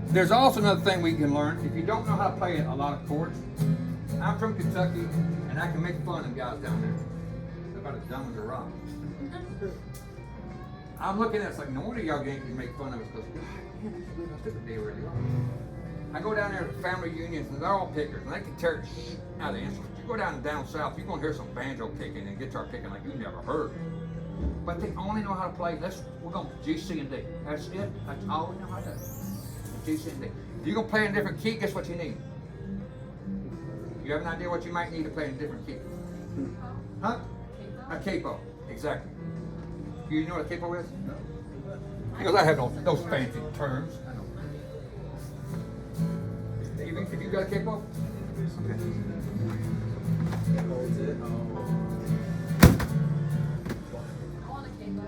there's also another thing we can learn. If you don't know how to play a lot of chords, I'm from Kentucky, and I can make fun of them guys down there. They're about as dumb as a rock. I'm looking at it, it's like, no wonder y'all Yankees make fun of us, because, God, man, I can't believe how stupid they really are. I go down there to family reunions, and they're all pickers, and they can tear out of the instruments. You go down south, you're going to hear some banjo picking and guitar picking like you never heard. But they only know how to play, we're going to G, C, and D. That's it. That's all we know how to do. G, C, and D. If you're going to play in a different key, guess what you need? You have an idea what you might need to play in a different key? Huh? A capo, exactly. You know what a capo is? No. Because I have those fancy terms. I know. Have you got a capo? Okay. Holds it. I want a capo.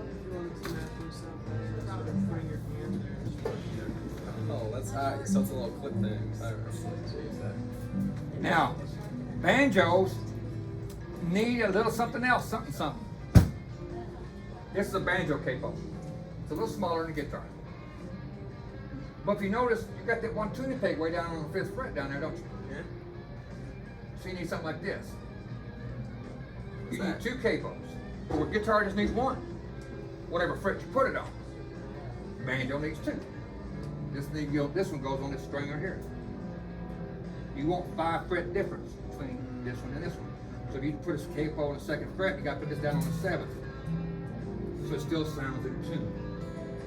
Oh, that's high. So it's a little clip thing. Now, banjos need a little something else, something. This is a banjo capo. It's a little smaller than a guitar. But if you notice, you got that one tuning peg way down on the 5th fret down there, don't you? Yeah. So you need something like this. You need 2 capos. But a guitar just needs 1. Whatever fret you put it on. Banjo needs 2. This one goes on this string right here. You want 5 fret difference between this one and this one. So if you put a capo on the 2nd fret, you got to put this down on the 7th. So it still sounds in tune.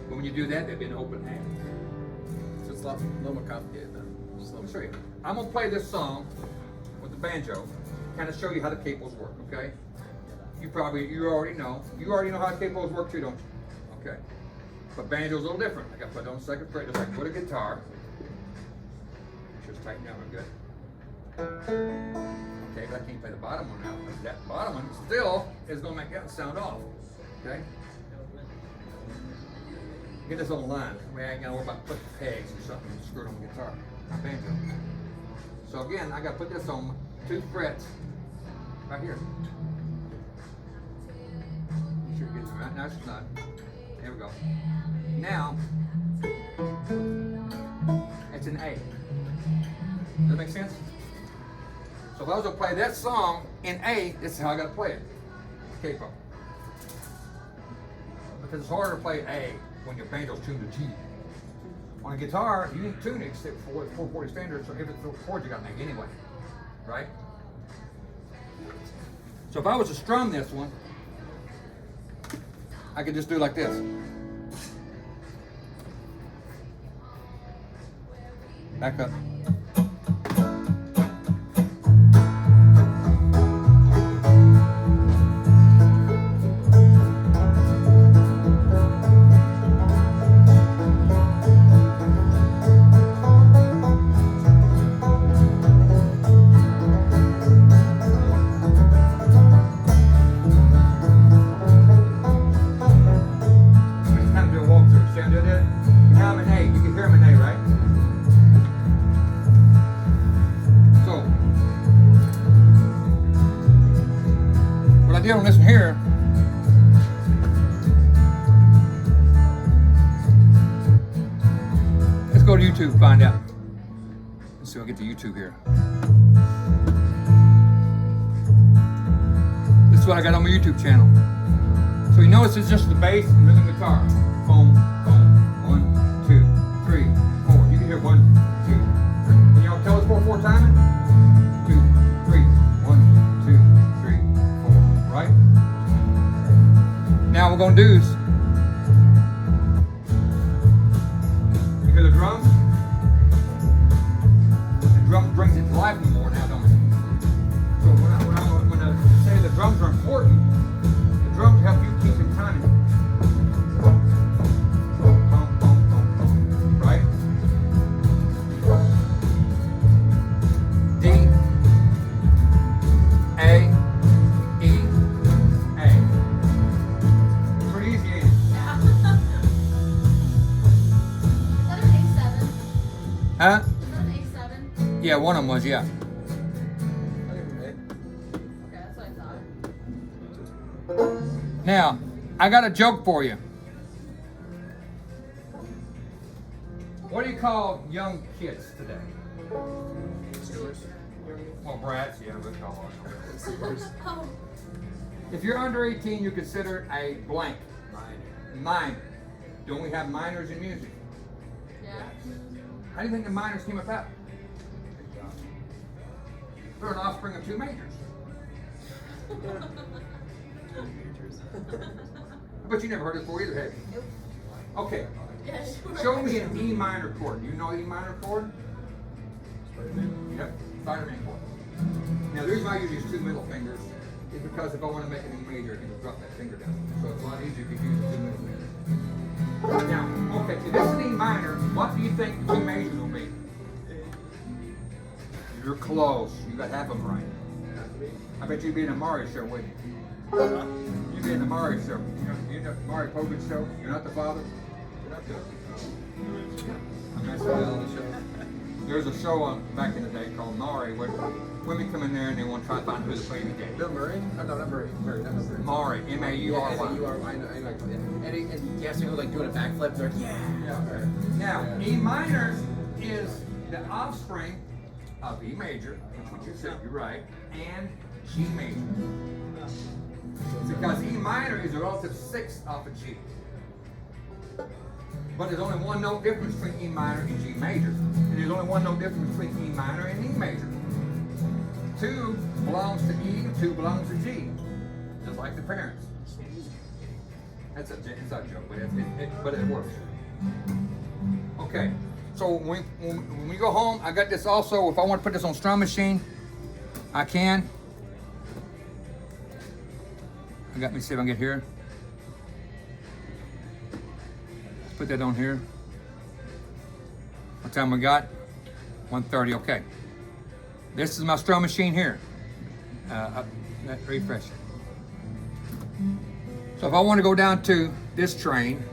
But when you do that, there'd be an open hand. So it's a little more complicated then. Let me show you. I'm gonna play this song with the banjo, kind of show you how the capos work, okay? you already know. You already know how capos work too, don't you? Okay. But banjo's a little different. I got to put it on second fret, just like put a guitar. Just tighten down real good. Okay, but I can't play the bottom one now. But that bottom one still is gonna make that sound off. Okay? Get this on the line. I mean, I ain't gotta worry about putting pegs or something and screw it on the guitar. Banjo. So again, I gotta put this on 2 frets right here. Make sure it gets right. Now it's not. There we go. Now it's an A. Does that make sense? So if I was to play that song in A, this is how I gotta play it. Capo. Because it's harder to play A when your banjo's tuned to G. On a guitar, you didn't tune it except for 440 standard, so every chord you gotta make anyway. Right? So if I was to strum this one, I could just do like this. Back up. You don't listen here. Let's go to YouTube and find out. Let's see, I'll get to YouTube here. This is what I got on my YouTube channel. So you notice it's just the bass and rhythm guitar. Boom, boom, 1, 2, 3, 4. You can hear 1, 2, 3. Can y'all tell us 4/4 timing? 2, 3, 1, 2, 3, 4. Right? Now we're gonna do is, you hear the drums? The drum brings it to life more now, don't it? So when I say the drums are important, the drums help you keep in timing. Right? D, A, E, A. Pretty easy, ain't it? Yeah. Is that an A7? Huh? Is that an A7? Yeah, one of them was, yeah. Okay, that's what I thought. Now, I got a joke for you. What do you call young kids today? Well, brats, yeah, we call them. Oh. If you're under 18, you consider a blank. Minor. Don't we have minors in music? Yeah. How do you think the minors came about? They're an offspring of 2 majors. But you never heard it before either, have you? Okay. Yeah, sure. Show me an E minor chord. Do you know E minor chord? Yep, Spider-Man chord. Now the reason I use these 2 middle fingers is because if I want to make it in major, I can just drop that finger down. So it's a lot easier if you use the 2 middle fingers. Now, okay, if this is E minor, what do you think the 2 majors will be? You're close. You got half of them right. I bet you'd be in a Mario show, wouldn't you? You'd be in the Mario show. You know the Mario Povich show? You're not the father? You're not the I'm messing with on the show. There's a show on back in the day called Maury where women come in there and they want to try to find who the baby gave. Bill Murray? Oh, no, not Murray. Murray, not Murray. Maury, M-A-U-R-Y. M-A-U-R-Y. I know. And he has to go like doing a backflip. They're like, yeah. Now, E minor is the offspring of E major, which you said, you're right, and G major. Because E minor is a relative 6th off of G. But there's only one note difference between E minor and G major. And there's only one note difference between E minor and E major. 2 belongs to E, 2 belongs to G. Just like the parents. That's a joke, but it works. Okay, so when we go home, I got this also. If I want to put this on Strum Machine, I can. I got me, see if I can get here. Let's put that on here. What time we got? 1:30, okay. This is my strum machine here. Refresh it. So if I want to go down to this train,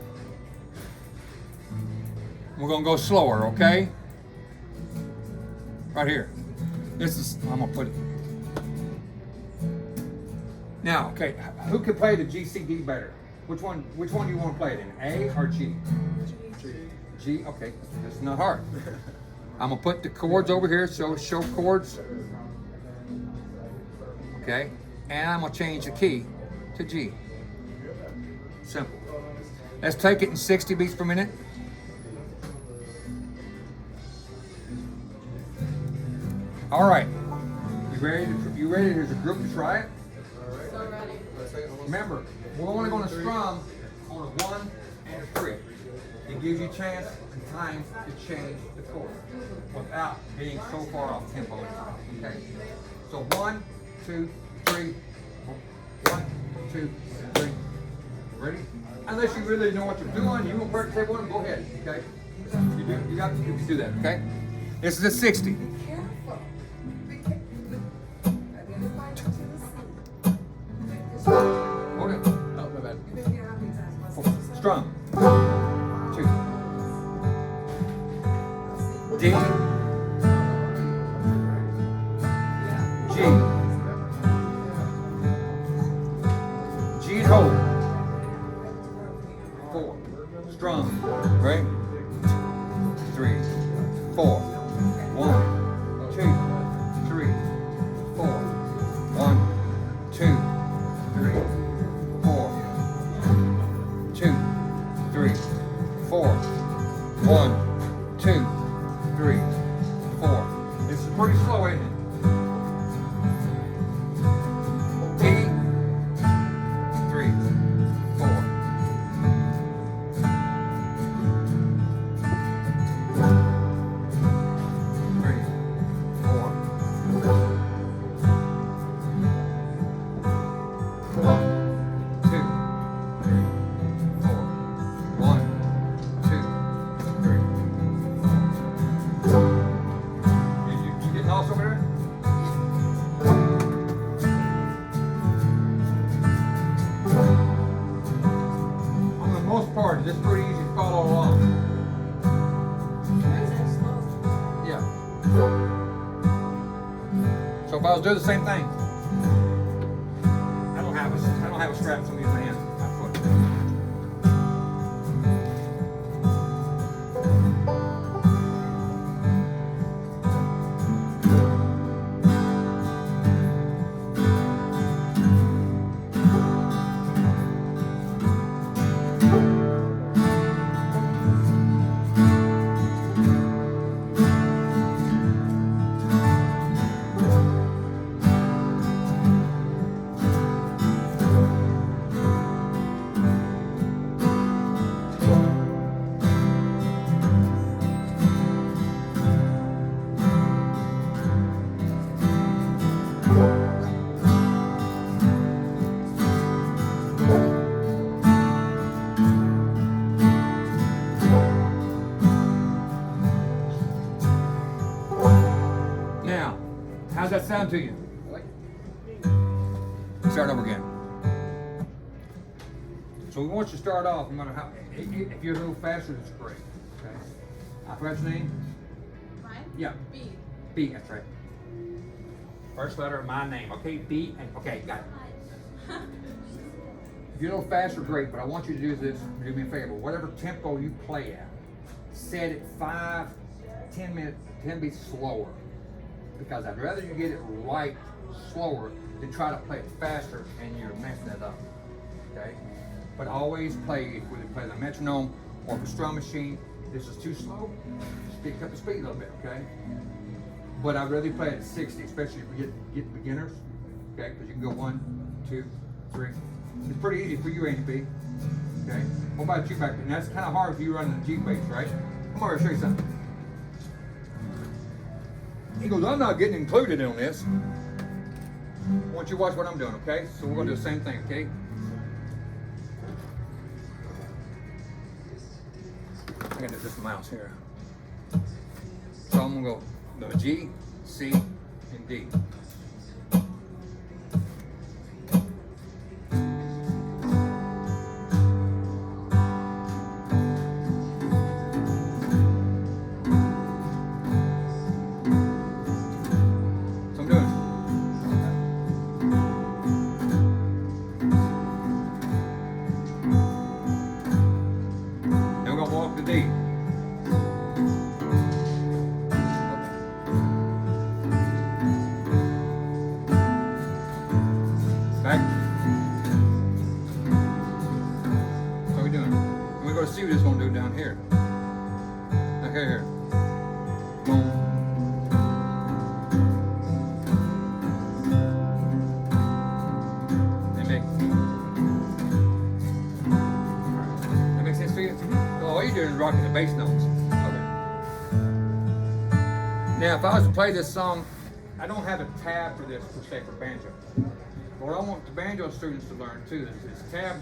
we're gonna go slower, okay? Right here. This is, I'm gonna put it. Now, okay, who can play the G, C, D better? Which one do you want to play it in, A or G? G, okay, that's not hard. I'm gonna put the chords over here, so show chords. Okay, and I'm gonna change the key to G. Simple. Let's take it in 60 beats per minute. All right, you ready? You ready as a group to try it? So ready. Remember, we're only going to strum on a 1 and a 3. It gives you a chance and time to change the chord without being so far off tempo. Okay. So 1, 2, 3. 1, 2, 3. Ready? Unless you really know what you're doing, you want to play one, go ahead. Okay. You can do that. Okay. This is a 60. Be careful. Be careful. Identify to the sea. Hold it. Oh, my bad. You've been here how many times? My sister said. Strum. 2. D. G. G and hold. 4. Strum. Right? 3, 4. 1, 2, 3, 4. 1, 2, 3, 4. 2, 3, 4. 1, 2, 3, 4. This is pretty slow, ain't it? D, 3, 4. 3, 4. 2, 3, 4. 1, 2, 3. You getting lost over there? On the most part, it's pretty easy to follow along. Yeah. So if I was doing the same thing, I don't have a strap for me in my hand. My foot. Now, how's that sound to you? Start over again. So we want you to start off, no matter how, if you're a little faster, that's great. Okay. I forgot your name? Mine? Yeah. B. B, that's right. First letter of my name. Okay, B, and okay, got it. If you're a little faster, great, but I want you to do this, do me a favor. Whatever tempo you play at, set it 5, 10 minutes, 10 beats slower. Because I'd rather you get it right slower than try to play it faster and you're messing it up. Okay? But always play, whether you play the metronome or the strum machine, this is too slow, just pick up the speed a little bit, okay? But I'd rather play it at 60, especially if you get beginners, okay? Because you can go 1, 2, 3. It's pretty easy for you, Andy B. Okay? What about you back there? Now, that's kind of hard if you run the G bass, right? Come over, I'll show you something. He goes, I'm not getting included on this. I want you to watch what I'm doing, okay? So we're gonna do the same thing, okay? I got this mouse here. So I'm gonna go the G, C, and D. So I'm doing. Now we're gonna walk the D. Back. How we doing? And we're going to see what it's going to do down here. Okay, here. Boom. That makes sense to you? Oh, all you're doing is rocking the bass notes. Okay. Now, if I was to play this song, I don't have a tab for this per se for banjo. What I want the banjo students to learn too is tabs.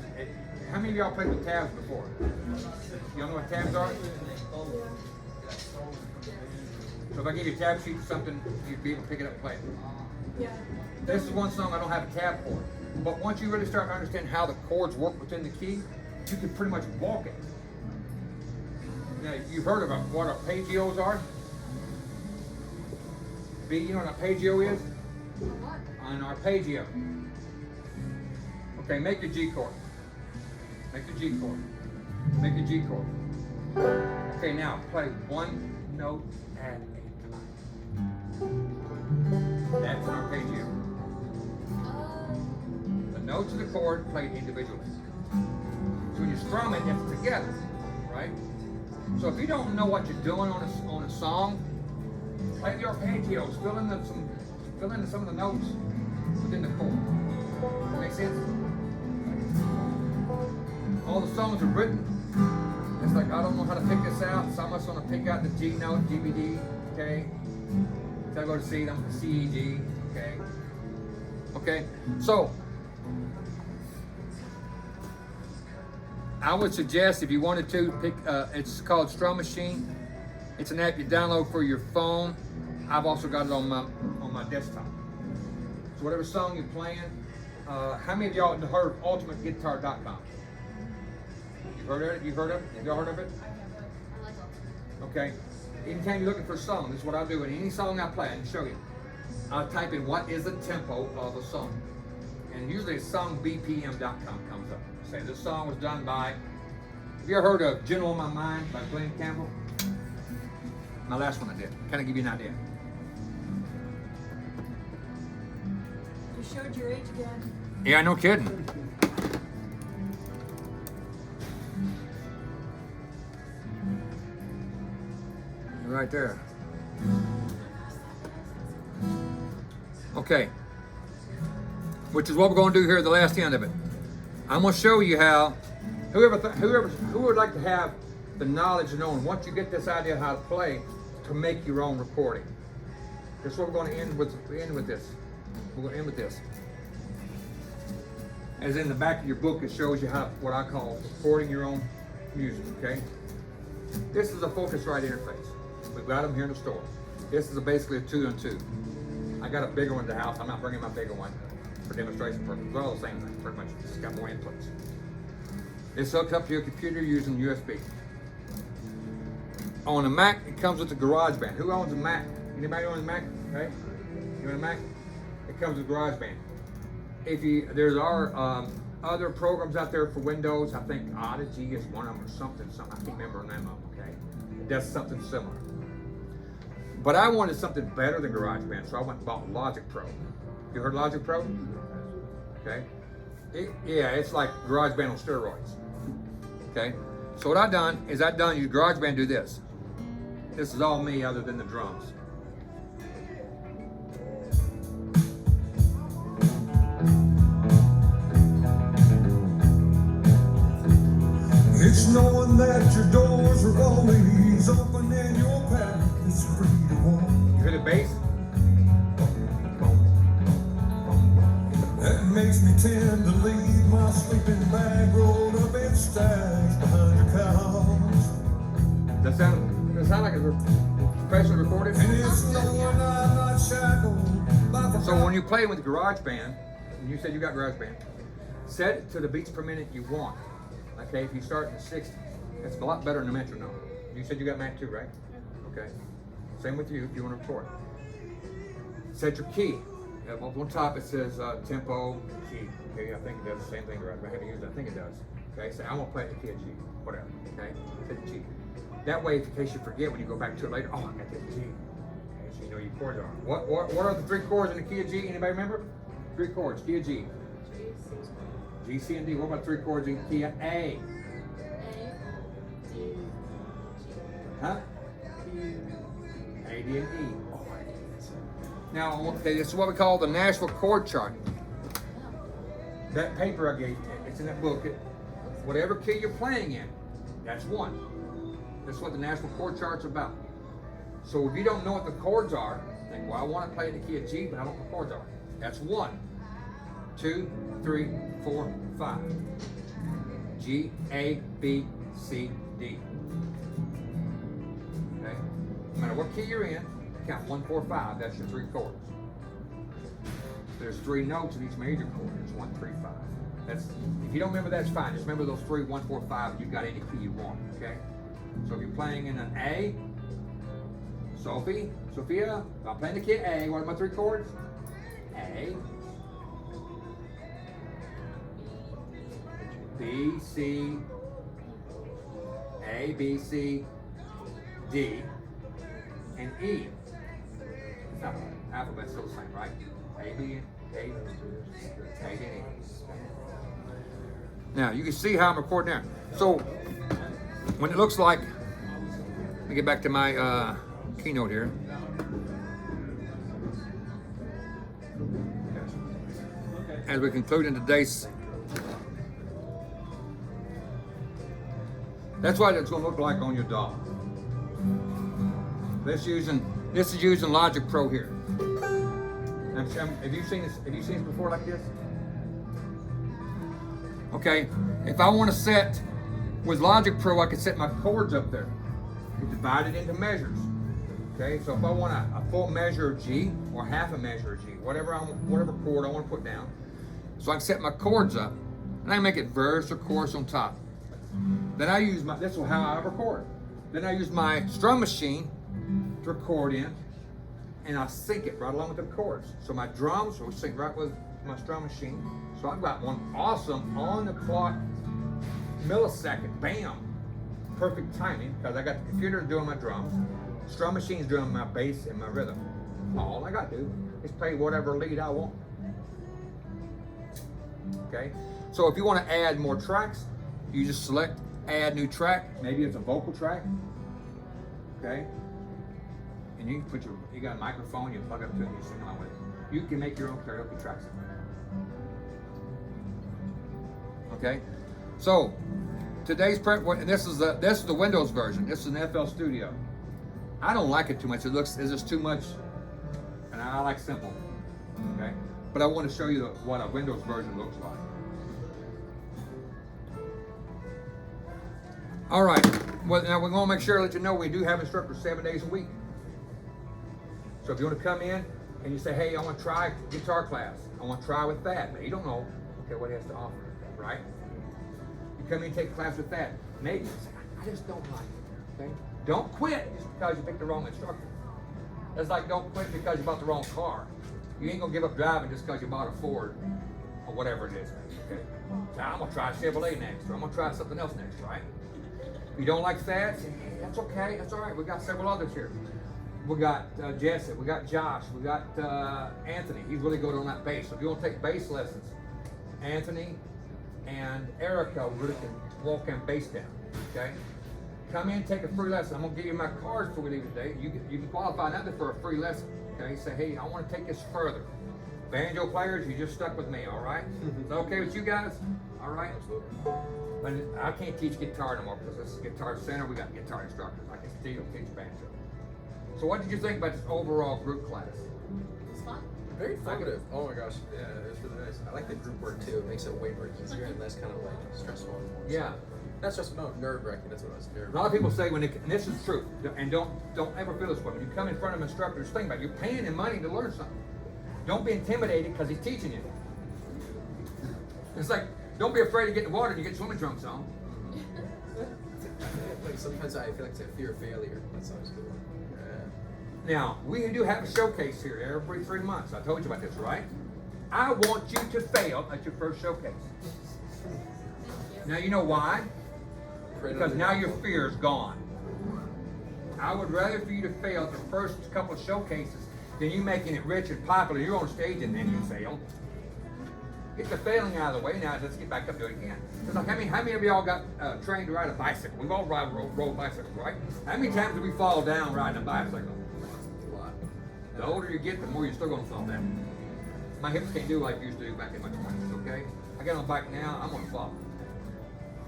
How many of y'all played with tabs before? Y'all know what tabs are? So if I give you a tab sheet or something, you'd be able to pick it up and play it. Yeah. This is one song I don't have a tab for. But once you really start to understand how the chords work within the key, you can pretty much walk it. Now, you've heard about what arpeggios are? B, you know what an arpeggio is? An arpeggio. Okay, make the G chord. Make the G chord. Make the G chord. Okay, now play one note at a time. That's an arpeggio. The notes of the chord played individually. So when you strum it, it's together, right? So if you don't know what you're doing on a song, play the arpeggios. Fill in some of the notes within the chord. Does that make sense? All the songs are written. It's like I don't know how to pick this out, so I'm just gonna pick out the G note, G, B, D, okay? So I go to C, I'm C, E, G, okay? Okay, so I would suggest if you wanted to pick, it's called Strum Machine. It's an app you download for your phone. I've also got it on my desktop. So whatever song you're playing, how many of y'all have heard of UltimateGuitar.com? You've heard of it? You've heard of it? Have y'all heard of it? Okay. Anytime you're looking for a song, this is what I do. In any song I play, I can show you. I'll type in what is the tempo of a song. And usually songbpm.com comes up. Say this song was done by, have you ever heard of Gentle on My Mind by Glenn Campbell? My last one I did. Kind of give you an idea. You showed your age again. Yeah, no kidding. Right there. Okay. Which is what we're going to do here at the last end of it. I'm going to show you how, who would like to have the knowledge of knowing once you get this idea how to play to make your own recording. That's what we're going to end with this. We're going to end with this. As in the back of your book, it shows you how, what I call recording your own music, okay? This is a Focusrite interface. We've got them here in the store. This is basically a 2-in-2. I got a bigger one in the house. I'm not bringing my bigger one for demonstration purposes. They're all the same thing, pretty much. It's got more inputs. It's hooked up to your computer using USB. On a Mac, it comes with the GarageBand. Who owns a Mac? Anybody own a Mac? Right? You own a Mac? It comes with GarageBand. There's other programs out there for Windows. I think Audigy is one of them or something. I can't remember the name of them, okay? It does something similar. But I wanted something better than GarageBand, so I went and bought Logic Pro. You heard Logic Pro? Okay. It's like GarageBand on steroids. Okay. So what I've done is use GarageBand, do this. This is all me other than the drums. It's knowing that your doors are always open and your path is free to walk. You hear the bass? That makes me tend to leave my sleeping bag rolled up and stashed behind your couch. Does that sound like it's professionally recorded? And it's knowing I'm not shackled by the So when you're playing with GarageBand, and you said you got GarageBand, set it to the beats per minute you want. Okay, if you start in the 60s, that's a lot better than the metronome. You said you got Mac too, right? Okay. Same with you if you want to record. Set your key. At one top it says tempo, key. Okay, I think it does the same thing, right? I haven't used it, I think it does. Okay, so I want to play the key of G, whatever. Okay, set the G. That way, in case you forget when you go back to it later, oh, I got that G. Okay, so you know your chords are. What are the 3 chords in the key of G? Anybody remember? 3 chords, key of G. G, C, and D. What about 3 chords in key of A? Huh? A, D, and E. Now, okay, this is what we call the Nashville chord chart. That paper I gave you, it's in that book. Whatever key you're playing in, that's 1. That's what the Nashville chord chart's about. So if you don't know what the chords are, think, well, I want to play in the key of G, but I don't know what the chords are. That's 1, 2, 3, 4, 5. G, A, B, C, D. Okay? No matter what key you're in, count 1, 4, 5. That's your 3 chords. There's 3 notes in each major chord. It's 1, 3, 5. That's, if you don't remember, that's fine. Just remember those 3, 1, 4, 5. You've got any key you want. Okay? So if you're playing in an A, Sophia, if I'm playing the key A, what are my 3 chords? A, B, C, A, B, C, D, and E. It's not right. Alphabet's still the same, right? A, B, A, A, and E. Now, you can see how I'm recording there. So, when it looks like, let me get back to my keynote here. As we conclude in today's, that's what it's going to look like on your DAW. This is using Logic Pro here. Have you seen this? Have you seen this before like this? Okay, if I want to set with Logic Pro, I can set my chords up there. You divide it into measures. Okay, so if I want a full measure of G or half a measure of G, whatever chord I want to put down, so I can set my chords up, and I can make it verse or chorus on top. Then I use this is how I record. Then I use my strum machine to record in, and I sync it right along with the chords. So my drums will sync right with my strum machine. So I've got one awesome on the clock millisecond, bam, perfect timing, because I got the computer doing my drums, strum machine's doing my bass and my rhythm. All I got to do is play whatever lead I want. Okay, so if you want to add more tracks, you just select add new track. Maybe it's a vocal track. Okay, and you can you got a microphone, you plug up to it, and you sing along with it. You can make your own karaoke tracks. Okay, so today's this is the Windows version. This is an FL Studio. I don't like it too much. It's just too much, and I like simple. Okay, but I want to show you what a Windows version looks like. All right. Well, now we're going to make sure to let you know we do have instructors 7 days a week. So if you want to come in and you say, hey, I want to try guitar class. I want to try with that. Now, you don't know, okay, what he has to offer, right? You come in and take a class with that. Maybe you say, I just don't like it, okay? Don't quit just because you picked the wrong instructor. That's like don't quit because you bought the wrong car. You ain't going to give up driving just because you bought a Ford or whatever it is, okay? Now, I'm going to try a Chevrolet next, or I'm going to try something else next, right? If you don't like that, that's okay. That's all right. We got several others here. We got Jesse. We got Josh. We got Anthony. He's really good on that bass. So if you want to take bass lessons, Anthony and Erica really can walk and bass down. Okay. Come in, take a free lesson. I'm gonna give you my cards before we leave today. You can qualify another for a free lesson. Okay. Say, hey, I want to take this further. Banjo players, you just stuck with me. All right. Is that okay with you guys? All right. But I can't teach guitar no more because this is Guitar Center. We got guitar instructors. I can still teach banjo. So what did you think about this overall group class? It's fun. Very informative. Oh my gosh, yeah, it was really nice. I like the group work too. It makes it way more easier and less kind of like stressful. Yeah. That's just nerve wracking. That's what I was nerve. A lot of people say when they, and this is true, and don't ever feel this way. When you come in front of an instructor, just think about it. You're paying him money to learn something. Don't be intimidated because he's teaching you. It's like, don't be afraid to get in the water and you get swimming trunks on. Like sometimes I feel like it's a fear of failure. That's always good. Now, we do have a showcase here every 3 months. I told you about this, right? I want you to fail at your first showcase. Now, you know why? Because now your fear is gone. I would rather for you to fail at the first couple of showcases than you making it rich and popular. You're on stage and then you fail. Get the failing out of the way. Now let's get back up to it again. It's like, how many of y'all got trained to ride a bicycle? We've all rode bicycles, right? How many times do we fall down riding a bicycle? A lot. The older you get, the more you're still gonna fall down. My hips can't do like they used to do back in my 20s, okay? I get on a bike now, I'm gonna fall.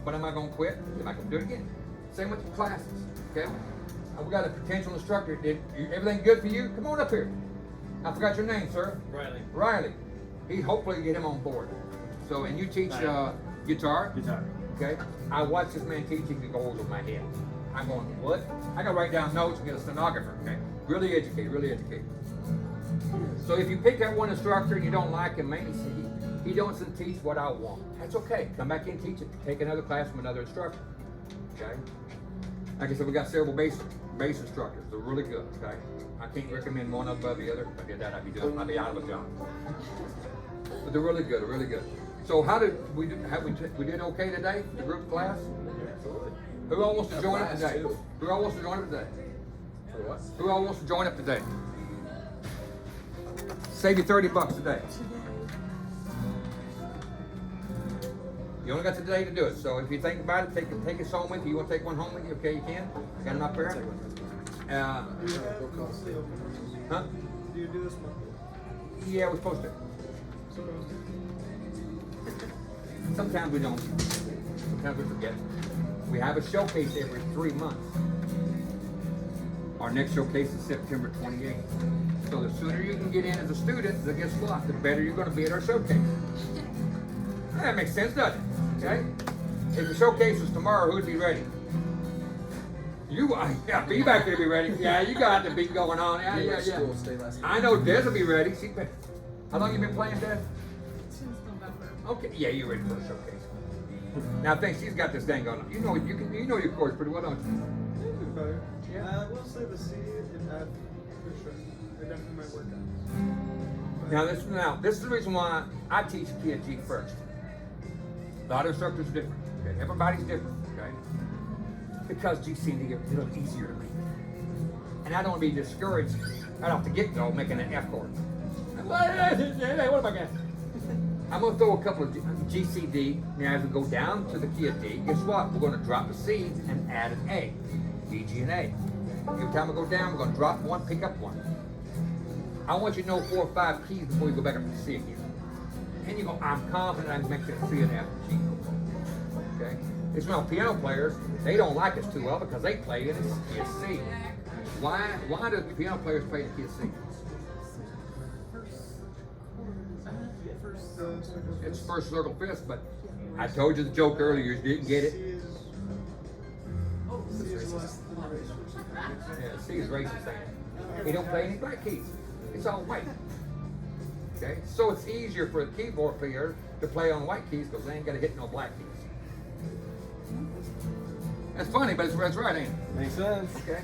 But am I gonna quit? Am I gonna do it again? Same with the classes, okay? We got a potential instructor. Everything good for you? Come on up here. I forgot your name, sir. Riley. Riley. He hopefully get him on board. So, and you teach guitar? Guitar. Okay. I watch this man teaching the goals of my head. I'm going, what? I gotta write down notes and get a stenographer, okay? Really educate, really educate. So if you pick that one instructor and you don't like him, maybe he doesn't teach what I want. That's okay. Come back in and teach it. Take another class from another instructor. Okay? Like I said, we got several bass instructors. They're really good, okay? I can't recommend one above the other. If I did that, I'd be out of a job. But they're really good, really good. So how did we do? We did okay today? The group class? Absolutely. Who all wants to join up Class, today? too. Who all wants to join up today? For what? Who all wants to join up today? Save you $30 today. You only got today to do it. So if you think about it, take this home with you. You want to take one home with you? Okay, you can. Got enough there? Huh? Do you do this monthly? Yeah, we're supposed to. Sometimes we don't. Sometimes we forget. We have a showcase every 3 months. Our next showcase is September 28th. So the sooner you can get in as a student, then guess what? The better you're going to be at our showcase. That makes sense, doesn't it? Okay? If the showcase is tomorrow, who'd be ready? You, yeah, be back there to be ready. Yeah, you got the beat going on. Yeah. School stay last I know Des will be ready. How long you been playing, Des? Since November. Okay, yeah, you're ready for the showcase. Now I think she's got this thing going on. You know your course pretty well, don't you? A bit better. Yeah. I will say the C and F for sure. They're definitely my workouts. Now this is the reason why I teach Key at G first. A lot of instructors are different. Okay? Everybody's different. Okay? Because GC&D are a little easier to make. And I don't want to be discouraged right off the get-go making an F chord. What am I going? I'm going to throw a couple of GCD. Now as we go down to the key of D, guess what? We're going to drop the C and add an A. D, G, and A. Every time we go down, we're going to drop one, pick up one. I want you to know 4 or 5 keys before you go back up to C again. And you go, I'm confident I can make that C and F and G. Okay? It's now piano players, they don't like us too well because they play in the key of C. Why do the piano players play the key of C? It's first circle fifth, but I told you the joke earlier, you didn't get it. Yeah, C is racist thing. He don't play any black keys. It's all white. Okay, so it's easier for a keyboard player to play on white keys because they ain't got to hit no black keys. That's funny, but it's right, ain't it? Makes sense. Okay,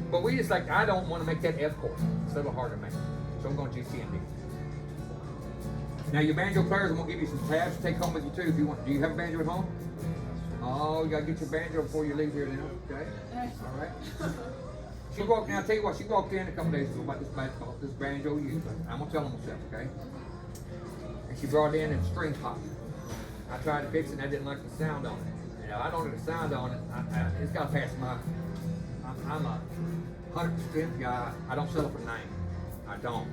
but we just like, I don't want to make that F chord. It's a little hard to make. So I'm going G, C, and D. Now your banjo players, I'm gonna give you some tabs to take home with you too if you want. Do you have a banjo at home? Oh, you gotta get your banjo before you leave here now, okay? All right. She walked in, I'll tell you what, she walked in a couple days ago about this banjo used. I'm gonna tell them myself, okay? And she brought in and string popped. I tried to fix it and I didn't like the sound on it. You know, I don't like the sound on it. It's gotta pass I'm a 100% guy. I don't settle for 9. I don't.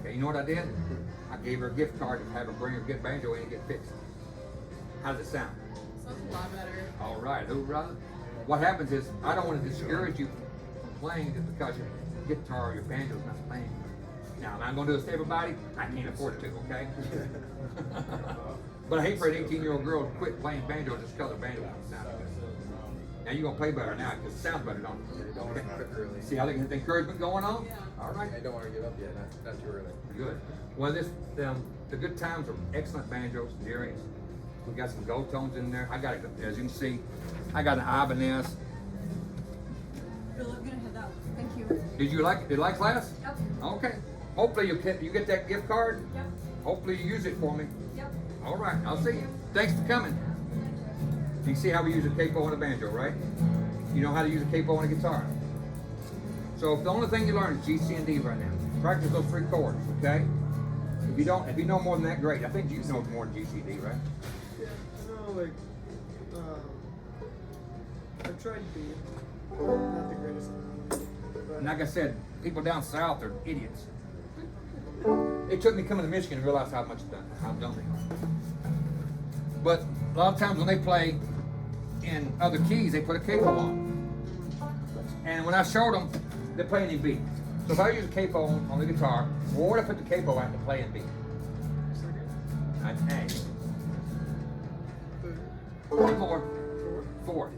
Okay, you know what I did? I gave her a gift card to have her bring her good banjo in and get fixed. How does it sound? Sounds a lot better. All right, hoorah. What happens is, I don't want to discourage you from playing just because your guitar or your banjo is not playing. Now, am I going to do this to everybody? I can't afford to, okay? But I hate for an 18-year-old girl to quit playing banjo just because the banjo don't sound good. Now you're gonna play better now because it sounds better, don't it? I don't want to quit early. See how they get the encouragement going on? All right. I don't want to give up yet. Not too early. Good. Well, the Good Times are excellent banjos and earrings. We got some gold tones in there. I got it, as you can see, I got an Ibanez. Bill, I'm gonna head out. Thank you. Did you like class? Yep. Okay. Hopefully you get that gift card. Yep. Hopefully you use it for me. Yep. All right. I'll see you. Thanks for coming. You see how we use a capo on a banjo, right? You know how to use a capo on a guitar. So if the only thing you learn is G, C, and D right now, practice those 3 chords, okay? If you know more than that, great. I think you know more than G, C, D, right? Yeah, no, like, I've tried B, not the greatest. But And like I said, people down south are idiots. It took me coming to Michigan to realize how dumb they are. But a lot of times when they play in other keys, they put a capo on. And when I showed them, they're playing in B. So if I use a capo on the guitar, where would I put the capo at to play in B? That's A. Four. Fourth.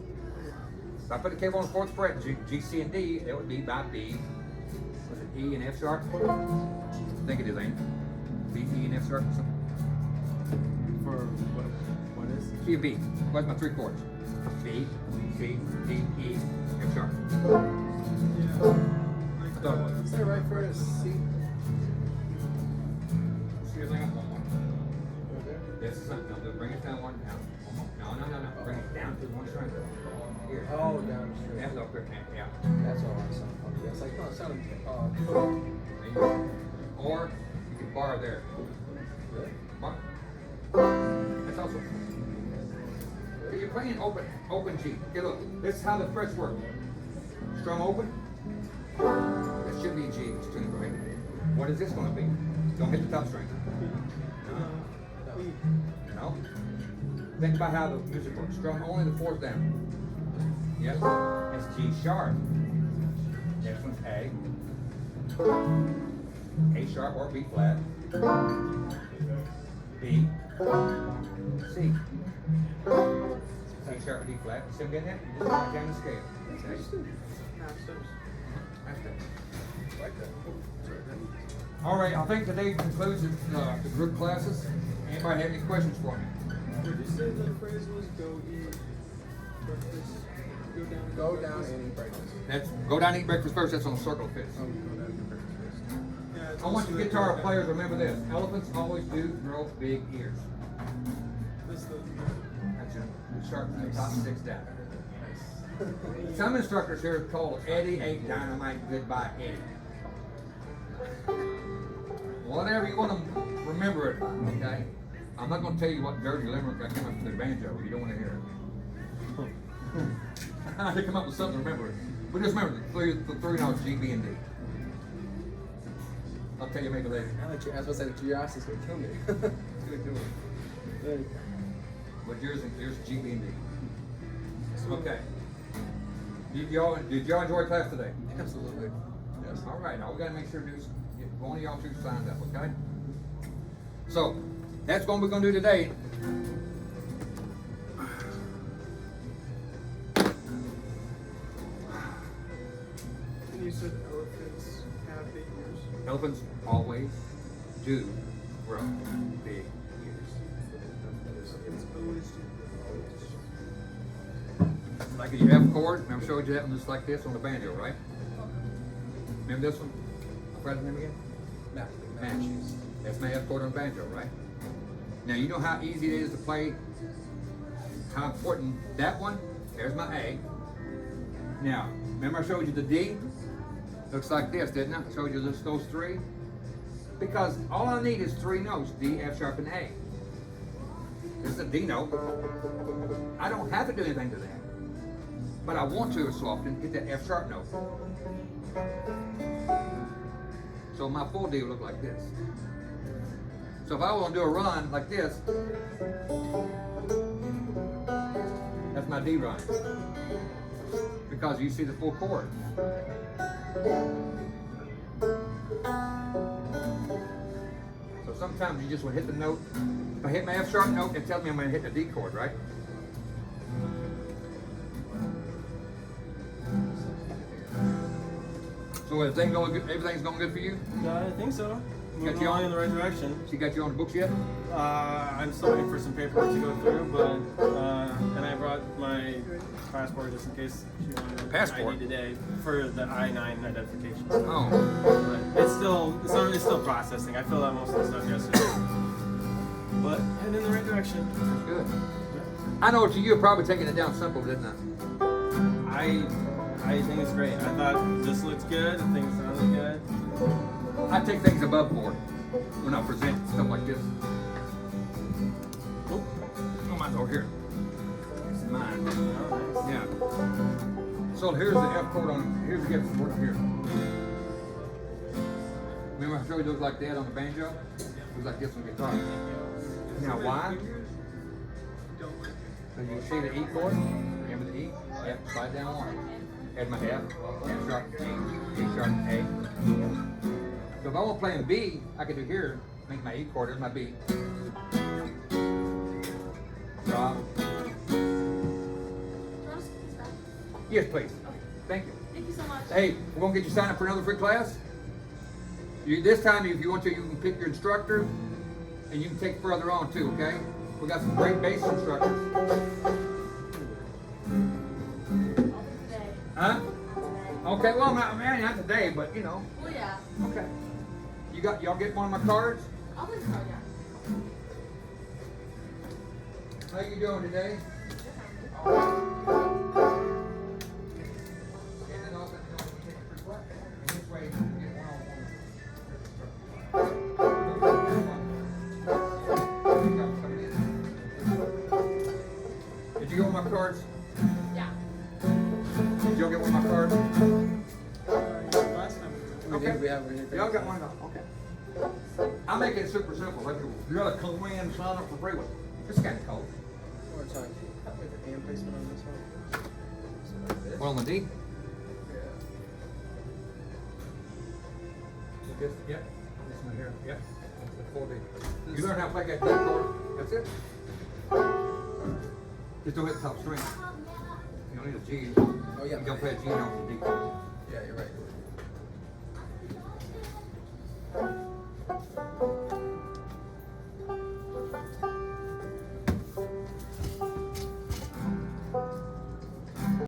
If I put the capo on the 4th fret, G, C, and D, it would be by B. Was it E and F sharp? I think it is, ain't it? B, E, and F sharp. For what is? Key of B. What's my 3 chords? B, C, D, E, F sharp. yeah, I thought it was. Is that right for a C? See your thing up one more. This is something. No, bring it down one down. One more. No. Bring it down to one string. Here. Oh, down. F up there. Yeah. That's all I sound funny. It's like, no, it sounded. There you go. Or you can bar there. Really? Bar. That's also. If you're playing open G. Okay, look. This is how the frets work. Strum open. That should be G. It's tuned right. What is this going to be? Don't hit the top string. No. Think about how the music works. Strum only the 4th down. Yep. It's G sharp. Next one's A. A sharp or B flat. B. C. C sharp or D flat. See what I'm getting at? You just mark down the scale. That's it. That's it. Like that. All right, I think today concludes the group classes. Anybody have any questions for me? would you say the phrase was go eat breakfast, Go down and eat breakfast. That's go down and eat breakfast first. That's on the circle of fifths. Oh, go down and eat breakfast first. Yeah, it's I want also you the guitar correct- players to remember this. Elephants always do grow big ears. That's the That's your sharp from the top 6 down. Some instructors here call Eddie a dynamite goodbye Eddie. Whatever you want to remember it, okay? I'm not going to tell you what dirty limerick I came up with the banjo. You don't want to hear it. I had to come up with something to remember it. But just remember the 3 notes G, B, and D. I'll tell you maybe later. I was about to say the curiosity is gonna kill me. It's gonna kill me. But yours G, B, and D. Okay. Did y'all enjoy class today? Absolutely. Yes. All right, now we gotta make sure get one of y'all 2 signed up, okay? So, that's what we're gonna do today. And you said elephants have big ears. Elephants always do grow big ears. Elephants always do. Like your F chord, remember I showed you that one just like this on the banjo, right? Remember this one? I forgot the name again? Match. Match. That's my F chord on banjo, right? Now you know how easy it is to play, how important that one, there's my A. Now, remember I showed you the D? Looks like this, didn't I? I showed you those 3. Because all I need is 3 notes, D, F sharp, and A. This is a D note. I don't have to do anything to that. But I want to so often hit that F sharp note. So my full D will look like this. So if I want to do a run like this, that's my D run. Because you see the full chord. So sometimes you just want to hit the note If I hit my F sharp note, it tells me I'm gonna hit the D chord, right? So everything's going good for you? I think so. Moving you along on? in the right direction. She got you on the books yet? I'm still waiting for some paperwork to go through, but and I brought my passport just in case she wanted an Passport? ID today for the I-9 identification. Oh, But it's still processing. I filled out most of the stuff yesterday, but heading in the right direction. that's good. I know you're probably taking it down simple, didn't I? I think it's great. I thought this looks good and things sounded good. I take things above board when I present stuff like this. Oh, mine's over here. This is mine. Oh, nice. Yeah. So here's the F chord on. Here's the F chord up here. Remember I showed you those like that on the banjo? It was like this on the guitar. Now why? So you see the E chord. Remember the E? F. Slide down one. Add my F. F sharp A. D sharp A. So if I want to play in B, I can do here, make my E chord, here's my B. Drop. Yes, please. Thank you. Thank you so much. Hey, we're going to get you signed up for another free class. This time, if you want to, you can pick your instructor, and you can take further on too, okay? We got some great bass instructors. Huh? Okay, well, not today, but you know. Well, yeah. Okay. Y'all get one of my cards? I'll bring card, yeah. How you doing today? Did you get one of my cards? Yeah. Did y'all get one of my cards? Last time. Okay. Y'all got one of them. Okay. I make it super simple. Like you gotta come in and sign up for free with. This kind of cold. Or talk with the hand placement on this one. So like this. Well, indeed. Yeah. This, yep. This one here. Yep. That's the 4D. You learn how to play that D chord. That's it. Just don't hit the top string. You don't need a G. Oh yeah. You don't play a G off the D chord. Yeah, you're right.